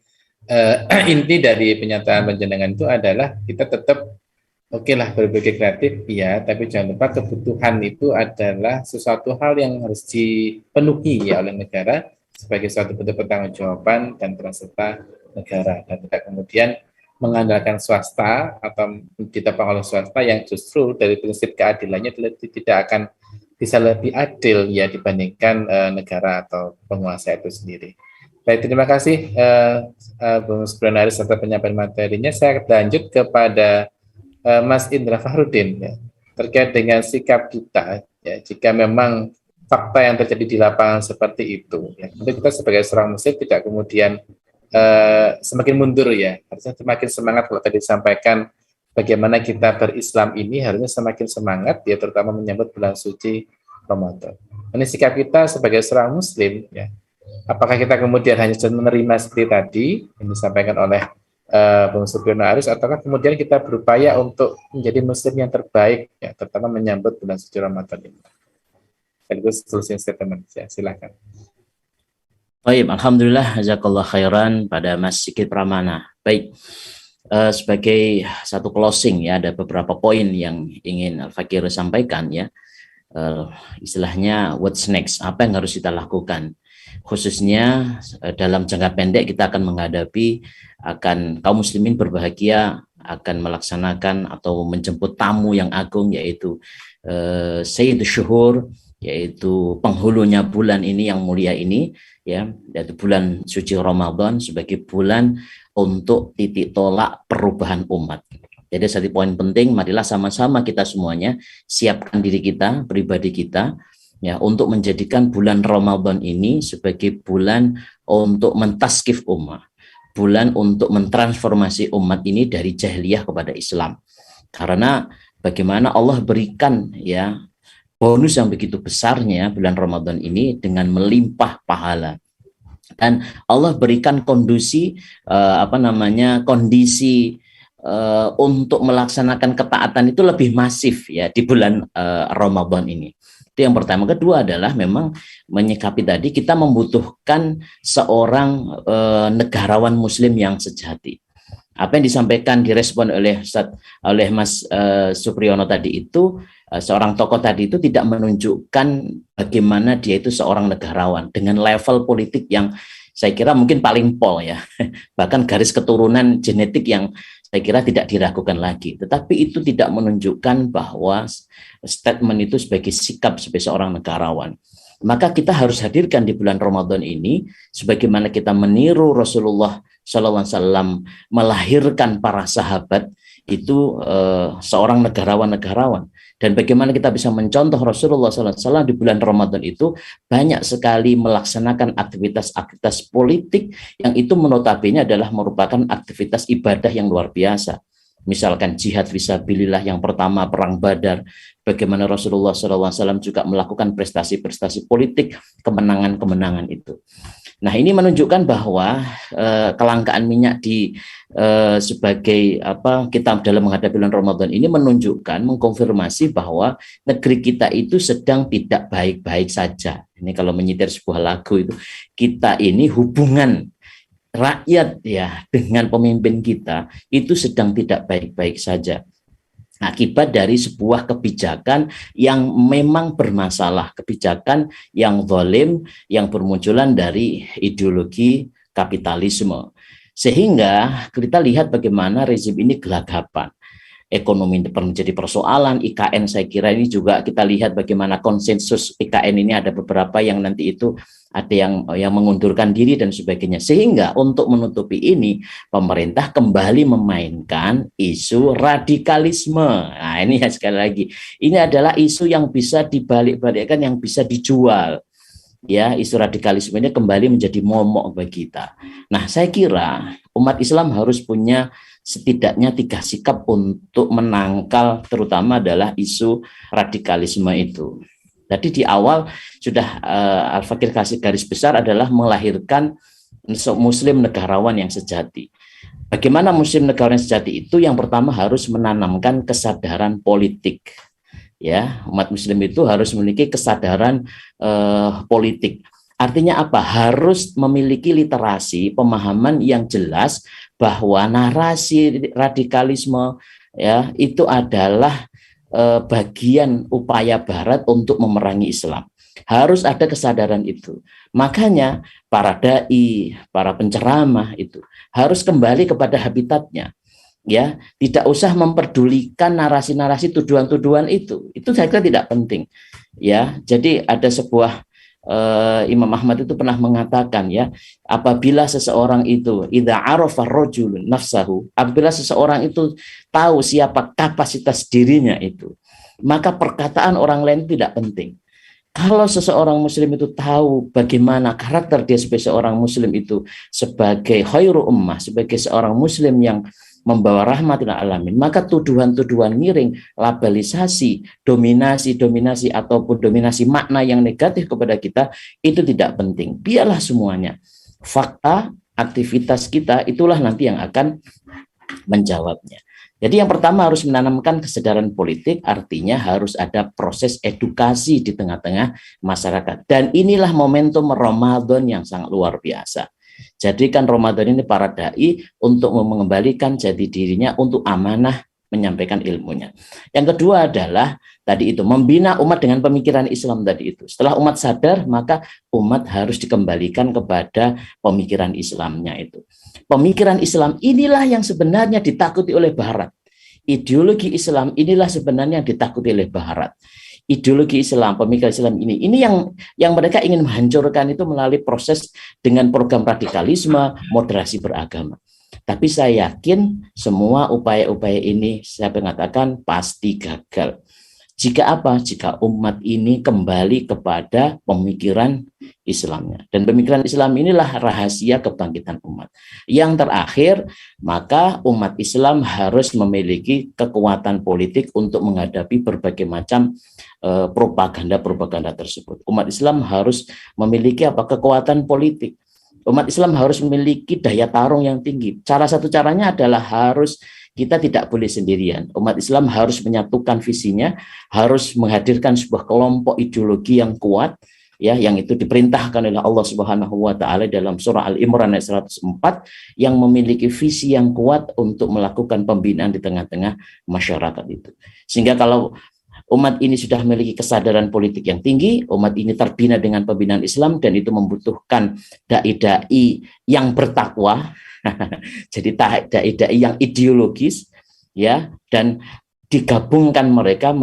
[SPEAKER 1] inti dari penyataan penjenengan itu adalah kita tetap oke lah berpikir kreatif ya, tapi jangan lupa kebutuhan itu adalah sesuatu hal yang harus dipenuhi ya oleh negara sebagai suatu bentuk pertanggungjawaban dan peran serta negara, dan tidak kemudian mengandalkan swasta atau ditopang oleh swasta yang justru dari prinsip keadilannya tidak akan bisa lebih adil ya dibandingkan negara atau penguasa itu sendiri. Baik, terima kasih Bung Supriyono Aris atas penyampaian materinya. Saya lanjut kepada Mas Indra Fahrudin ya, terkait dengan sikap kita ya, jika memang fakta yang terjadi di lapangan seperti itu ya, tentu kita sebagai seorang muslim tidak kemudian semakin mundur ya, harusnya semakin semangat. Kalau tadi disampaikan bagaimana kita berislam ini harusnya semakin semangat ya, terutama menyambut bulan suci Ramadan. Ini sikap kita sebagai seorang muslim ya, apakah kita kemudian hanya menerima seperti tadi yang disampaikan oleh Bung Supriyono Aris, ataukah kemudian kita berupaya untuk menjadi muslim yang terbaik ya, terutama menyambut bulan suci Ramadan ini. Dan itu selesai statement ya, silakan.
[SPEAKER 3] Baik, alhamdulillah, jazakallah khairan pada Mas Sigit Pramana. Baik, sebagai satu closing ya, ada beberapa poin yang ingin Al-Fakir sampaikan ya. Istilahnya what's next, apa yang harus kita lakukan, khususnya dalam jangka pendek kita akan menghadapi akan kaum muslimin berbahagia akan melaksanakan atau menjemput tamu yang agung, yaitu Sayyidus Syuhur, yaitu penghulunya bulan ini yang mulia ini ya, yaitu bulan suci Ramadan sebagai bulan untuk titik tolak perubahan umat. Jadi satu poin penting, marilah sama-sama kita semuanya siapkan diri kita, pribadi kita ya, untuk menjadikan bulan Ramadan ini sebagai bulan untuk mentaskif umat, bulan untuk mentransformasi umat ini dari jahiliyah kepada Islam. Karena bagaimana Allah berikan ya bonus yang begitu besarnya bulan Ramadan ini dengan melimpah pahala, dan Allah berikan kondisi kondisi untuk melaksanakan ketaatan itu lebih masif ya di bulan Ramadan ini. Itu yang pertama. Kedua adalah memang menyikapi tadi kita membutuhkan seorang negarawan muslim yang sejati. Apa yang disampaikan direspon oleh Mas Supriyono tadi itu, seorang tokoh tadi itu tidak menunjukkan bagaimana dia itu seorang negarawan dengan level politik yang saya kira mungkin paling pol ya, bahkan garis keturunan genetik yang saya kira tidak diragukan lagi. Tetapi itu tidak menunjukkan bahwa statement itu sebagai sikap sebagai seorang negarawan. Maka kita harus hadirkan di bulan Ramadan ini, sebagaimana kita meniru Rasulullah SAW melahirkan para sahabat itu seorang negarawan-negarawan. Dan bagaimana kita bisa mencontoh Rasulullah SAW di bulan Ramadan itu banyak sekali melaksanakan aktivitas-aktivitas politik yang itu notabene adalah merupakan aktivitas ibadah yang luar biasa. Misalkan jihad fisabilillah yang pertama, perang Badar, bagaimana Rasulullah SAW juga melakukan prestasi-prestasi politik, kemenangan-kemenangan itu. Nah, ini menunjukkan bahwa kelangkaan minyak sebagai kita dalam menghadapi bulan Ramadan ini menunjukkan, mengkonfirmasi bahwa negeri kita itu sedang tidak baik-baik saja. Ini kalau menyitir sebuah lagu itu, kita ini hubungan rakyat ya dengan pemimpin kita itu sedang tidak baik-baik saja, akibat dari sebuah kebijakan yang memang bermasalah, kebijakan yang zalim yang bermunculan dari ideologi kapitalisme. Sehingga kita lihat bagaimana rezim ini gelagapan. Ekonomi menjadi persoalan, IKN saya kira ini juga kita lihat bagaimana konsensus IKN ini ada beberapa yang nanti itu ada yang mengundurkan diri dan sebagainya. Sehingga untuk menutupi ini, pemerintah kembali memainkan isu radikalisme. Nah, ini ya sekali lagi, ini adalah isu yang bisa dibalik-balikkan, yang bisa dijual. Ya, isu radikalisme ini kembali menjadi momok bagi kita. Nah, saya kira umat Islam harus punya setidaknya 3 sikap untuk menangkal terutama adalah isu radikalisme itu. Jadi di awal sudah Al-Fakir kasih garis besar adalah melahirkan Muslim negarawan yang sejati. Bagaimana Muslim negarawan yang sejati itu? Yang pertama harus menanamkan kesadaran politik. Ya, umat Muslim itu harus memiliki kesadaran politik. Artinya apa? Harus memiliki literasi, pemahaman yang jelas bahwa narasi radikalisme ya itu adalah bagian upaya Barat untuk memerangi Islam. Harus ada kesadaran itu. Makanya para dai, para penceramah itu harus kembali kepada habitatnya. Ya, tidak usah memperdulikan narasi-narasi tuduhan-tuduhan itu saya kira tidak penting. Ya, jadi ada sebuah Imam Ahmad itu pernah mengatakan ya, apabila seseorang itu idza arafa rajulun nafsahu, apabila seseorang itu tahu siapa kapasitas dirinya itu, maka perkataan orang lain tidak penting. Kalau seseorang muslim itu tahu bagaimana karakter dia sebagai seorang muslim itu sebagai khairu ummah, sebagai seorang muslim yang membawa rahmat lil alamin, maka tuduhan-tuduhan miring, labelisasi, dominasi ataupun dominasi makna yang negatif kepada kita itu tidak penting. Biarlah semuanya. Fakta, aktivitas kita itulah nanti yang akan menjawabnya. Jadi yang pertama harus menanamkan kesadaran politik, artinya harus ada proses edukasi di tengah-tengah masyarakat. Dan inilah momentum Ramadan yang sangat luar biasa. Jadikan Ramadan ini para dai untuk mengembalikan jati dirinya, untuk amanah menyampaikan ilmunya. Yang kedua adalah tadi itu membina umat dengan pemikiran Islam tadi itu. Setelah umat sadar, maka umat harus dikembalikan kepada pemikiran Islamnya itu. Pemikiran Islam inilah yang sebenarnya ditakuti oleh Barat. Ideologi Islam inilah sebenarnya yang ditakuti oleh Barat. Ideologi Islam, pemikiran Islam ini yang mereka ingin menghancurkan itu melalui proses dengan program radikalisme, moderasi beragama. Tapi saya yakin semua upaya-upaya ini saya mengatakan pasti gagal. Jika apa? Jika umat ini kembali kepada pemikiran Islamnya. Dan pemikiran Islam inilah rahasia kebangkitan umat. Yang terakhir, maka umat Islam harus memiliki kekuatan politik untuk menghadapi berbagai macam propaganda tersebut. Umat Islam harus memiliki kekuatan politik. Umat Islam harus memiliki daya tarung yang tinggi. Salah satu caranya adalah kita tidak boleh sendirian. Umat Islam harus menyatukan visinya, harus menghadirkan sebuah kelompok ideologi yang kuat, ya, yang itu diperintahkan oleh Allah Subhanahu wa taala dalam surah Al-Imran ayat 104 yang memiliki visi yang kuat untuk melakukan pembinaan di tengah-tengah masyarakat itu. Sehingga kalau umat ini sudah memiliki kesadaran politik yang tinggi, umat ini terbina dengan pembinaan Islam, dan itu membutuhkan dai-dai yang bertakwa. Jadi dai-dai yang ideologis, ya, dan digabungkan mereka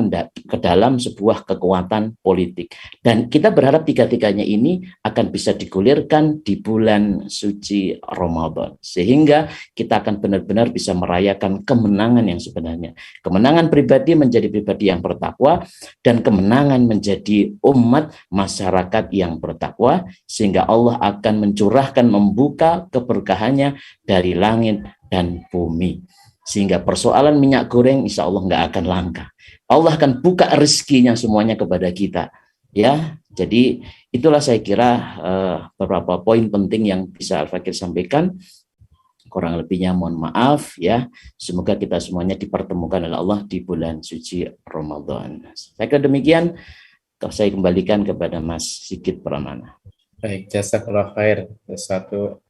[SPEAKER 3] ke dalam sebuah kekuatan politik. Dan kita berharap tiga-tiganya ini akan bisa digulirkan di bulan suci Ramadan. Sehingga kita akan benar-benar bisa merayakan kemenangan yang sebenarnya. Kemenangan pribadi menjadi pribadi yang bertakwa, dan kemenangan menjadi umat masyarakat yang bertakwa, sehingga Allah akan mencurahkan, membuka keberkahannya dari langit dan bumi. Sehingga persoalan minyak goreng insya Allah nggak akan langka. Allah akan buka rezekinya semuanya kepada kita. Ya, jadi itulah saya kira beberapa poin penting yang bisa Al-Fakir sampaikan. Kurang lebihnya mohon maaf ya. Semoga kita semuanya dipertemukan oleh Allah di bulan suci Ramadan. Saya kira demikian. Saya kembalikan kepada Mas Sigit Pramana.
[SPEAKER 1] Baik, jazakallahu khair. Satu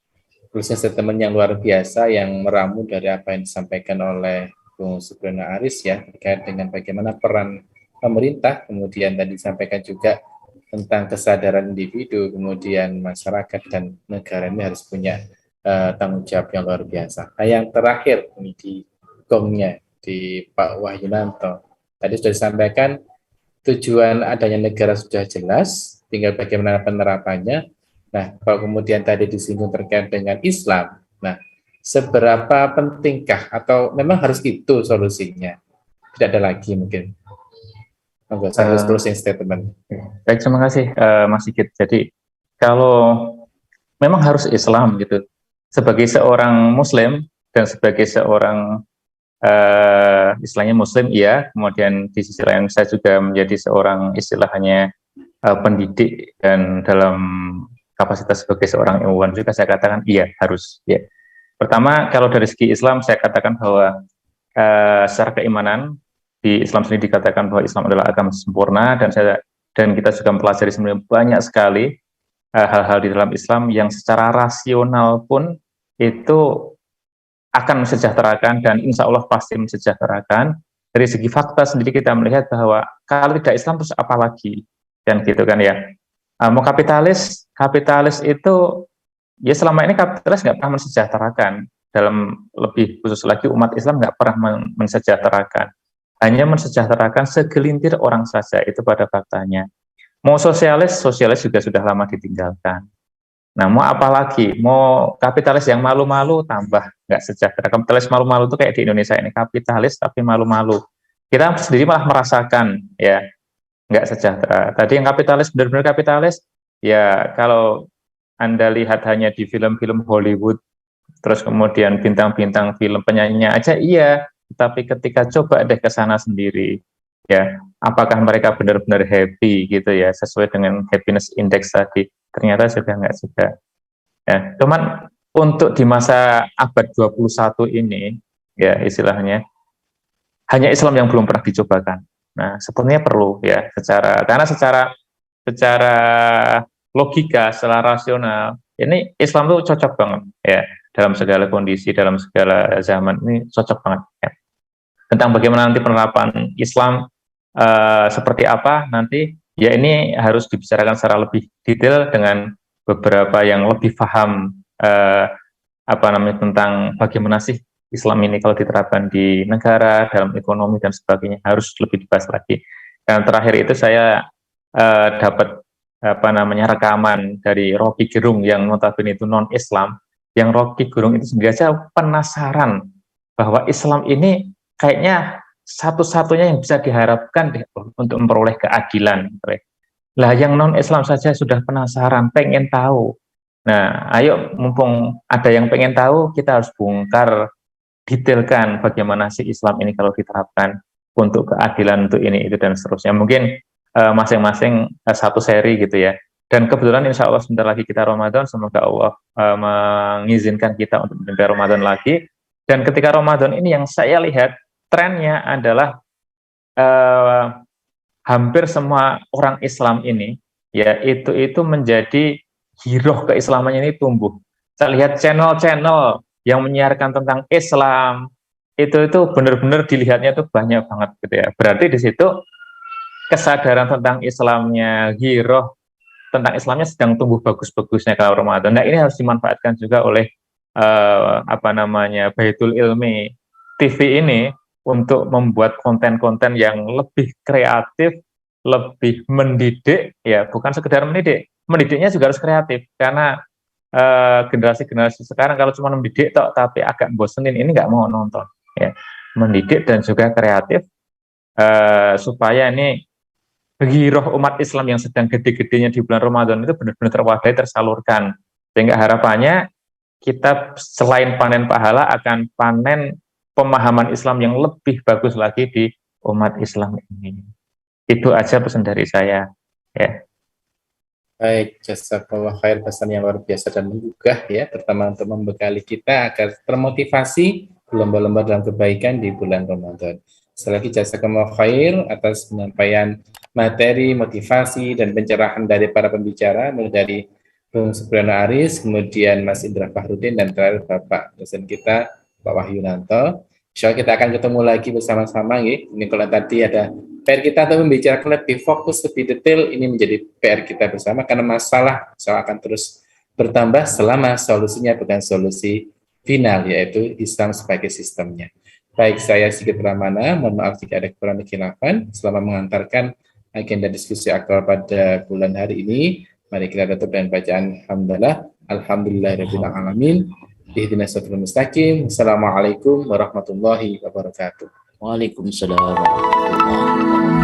[SPEAKER 1] closing statement yang luar biasa yang meramu dari apa yang disampaikan oleh Bung Supriyono Aris ya, terkait dengan bagaimana peran pemerintah, kemudian tadi disampaikan juga tentang kesadaran individu, kemudian masyarakat dan negara ini harus punya tanggung jawab yang luar biasa. Nah, yang terakhir ini di gongnya di Pak Wahyunanto, tadi sudah disampaikan tujuan adanya negara sudah jelas, tinggal bagaimana penerapannya. Nah, kalau kemudian tadi disinggung terkait dengan Islam, nah, seberapa pentingkah atau memang harus itu solusinya? Tidak ada lagi mungkin. Saya closing statement.
[SPEAKER 4] Baik, terima kasih Mas Sigit. Jadi kalau memang harus Islam gitu, sebagai seorang Muslim dan sebagai seorang istilahnya Muslim, iya. Kemudian di sisi lain saya juga menjadi seorang istilahnya pendidik dan dalam kapasitas sebagai seorang ilmuwan juga saya katakan iya harus. Ya. Pertama, kalau dari segi Islam saya katakan bahwa secara keimanan di Islam sendiri dikatakan bahwa Islam adalah agama sempurna, dan kita juga mempelajari sebenarnya banyak sekali hal-hal di dalam Islam yang secara rasional pun itu akan mensejahterakan dan insya Allah pasti mensejahterakan. Dari segi fakta sendiri kita melihat bahwa kalau tidak Islam terus apa lagi, dan gitu kan ya. Mau kapitalis itu ya selama ini kapitalis nggak pernah mensejahterakan. Dalam lebih khusus lagi umat Islam nggak pernah mensejahterakan, hanya mensejahterakan segelintir orang saja, itu pada faktanya. Mau sosialis juga sudah lama ditinggalkan. Nah, mau apa lagi? Mau kapitalis yang malu-malu tambah nggak sejahtera. Kapitalis malu-malu itu kayak di Indonesia ini, kapitalis tapi malu-malu. Kita sendiri malah merasakan ya nggak sejahtera. Tadi yang kapitalis benar-benar kapitalis, ya kalau Anda lihat hanya di film-film Hollywood, terus kemudian bintang-bintang film penyanyinya aja iya, tapi ketika coba deh ke sana sendiri, ya apakah mereka benar-benar happy gitu ya, sesuai dengan happiness index tadi? Ternyata juga nggak juga. Ya, cuman untuk di masa abad 21 ini, ya istilahnya, hanya Islam yang belum pernah dicobakan. Nah, sebenarnya perlu ya, karena secara logika, secara rasional, ini Islam itu cocok banget ya, dalam segala kondisi, dalam segala zaman, ini cocok banget ya. Tentang bagaimana nanti penerapan Islam seperti apa nanti, ya ini harus dibicarakan secara lebih detail dengan beberapa yang lebih paham tentang bagaimana sih Islam ini kalau diterapkan di negara, dalam ekonomi dan sebagainya, harus lebih dibahas lagi. Dan terakhir itu saya dapat rekaman dari Rocky Gerung yang notabene itu non-Islam, yang Rocky Gerung itu sendiri saja penasaran bahwa Islam ini kayaknya satu-satunya yang bisa diharapkan untuk memperoleh keadilan. Lah yang non-Islam saja sudah penasaran, pengen tahu. Nah, ayo mumpung ada yang pengen tahu, kita harus bongkar, detailkan bagaimana sih Islam ini kalau diterapkan untuk keadilan, untuk ini, itu, dan seterusnya. Mungkin masing-masing satu seri gitu ya. Dan kebetulan insya Allah sebentar lagi kita Ramadan, semoga Allah mengizinkan kita untuk menjaga Ramadan lagi. Dan ketika Ramadan ini yang saya lihat, trennya adalah hampir semua orang Islam ini ya itu menjadi giroh keislamannya ini tumbuh. Saya lihat channel-channel yang menyiarkan tentang Islam itu benar-benar dilihatnya itu banyak banget gitu ya. Berarti di situ kesadaran tentang Islamnya, giroh tentang Islamnya sedang tumbuh bagus-bagusnya kalau Ramadan. Nah, ini harus dimanfaatkan juga oleh Baitul Ilmi TV ini untuk membuat konten-konten yang lebih kreatif, lebih mendidik, ya bukan sekedar mendidik, mendidiknya juga harus kreatif, karena generasi-generasi sekarang kalau cuma mendidik tapi agak bosenin, ini nggak mau nonton, ya. Mendidik dan juga kreatif supaya ini giroh umat Islam yang sedang gede-gedenya di bulan Ramadan itu benar-benar terwadai, tersalurkan, sehingga harapannya kita selain panen pahala akan panen pemahaman Islam yang lebih bagus lagi di umat Islam ini. Itu aja pesan dari saya. Ya.
[SPEAKER 1] Baik, jazakallah khair, pesan yang luar biasa dan menggugah ya, pertama untuk membekali kita agar termotivasi berlomba-lomba dalam kebaikan di bulan Ramadan. Sekali lagi jazakallah khair atas penyampaian materi, motivasi dan pencerahan dari para pembicara, mulai dari Bung Supriyono Aris, kemudian Mas Indra Fahrudin, dan terakhir Bapak dosen kita Pak Wahyu Nanto. Insya Allah kita akan ketemu lagi bersama-sama. Ini kalau tadi ada PR kita untuk membicarakan lebih fokus, lebih detail, ini menjadi PR kita bersama, karena masalah akan terus bertambah selama solusinya bukan solusi final, yaitu Islam sebagai sistemnya. Baik, saya Sigit Pramana, mohon maaf jika ada kekurangan khilafan selama mengantarkan agenda diskusi aktual pada bulan hari ini. Mari kita tutup dengan bacaan Alhamdulillahirabbil alamin. Ihdinas siratal mustaqim. Assalamualaikum warahmatullahi wabarakatuh.
[SPEAKER 3] Waalaikumsalam warahmatullahi wabarakatuh.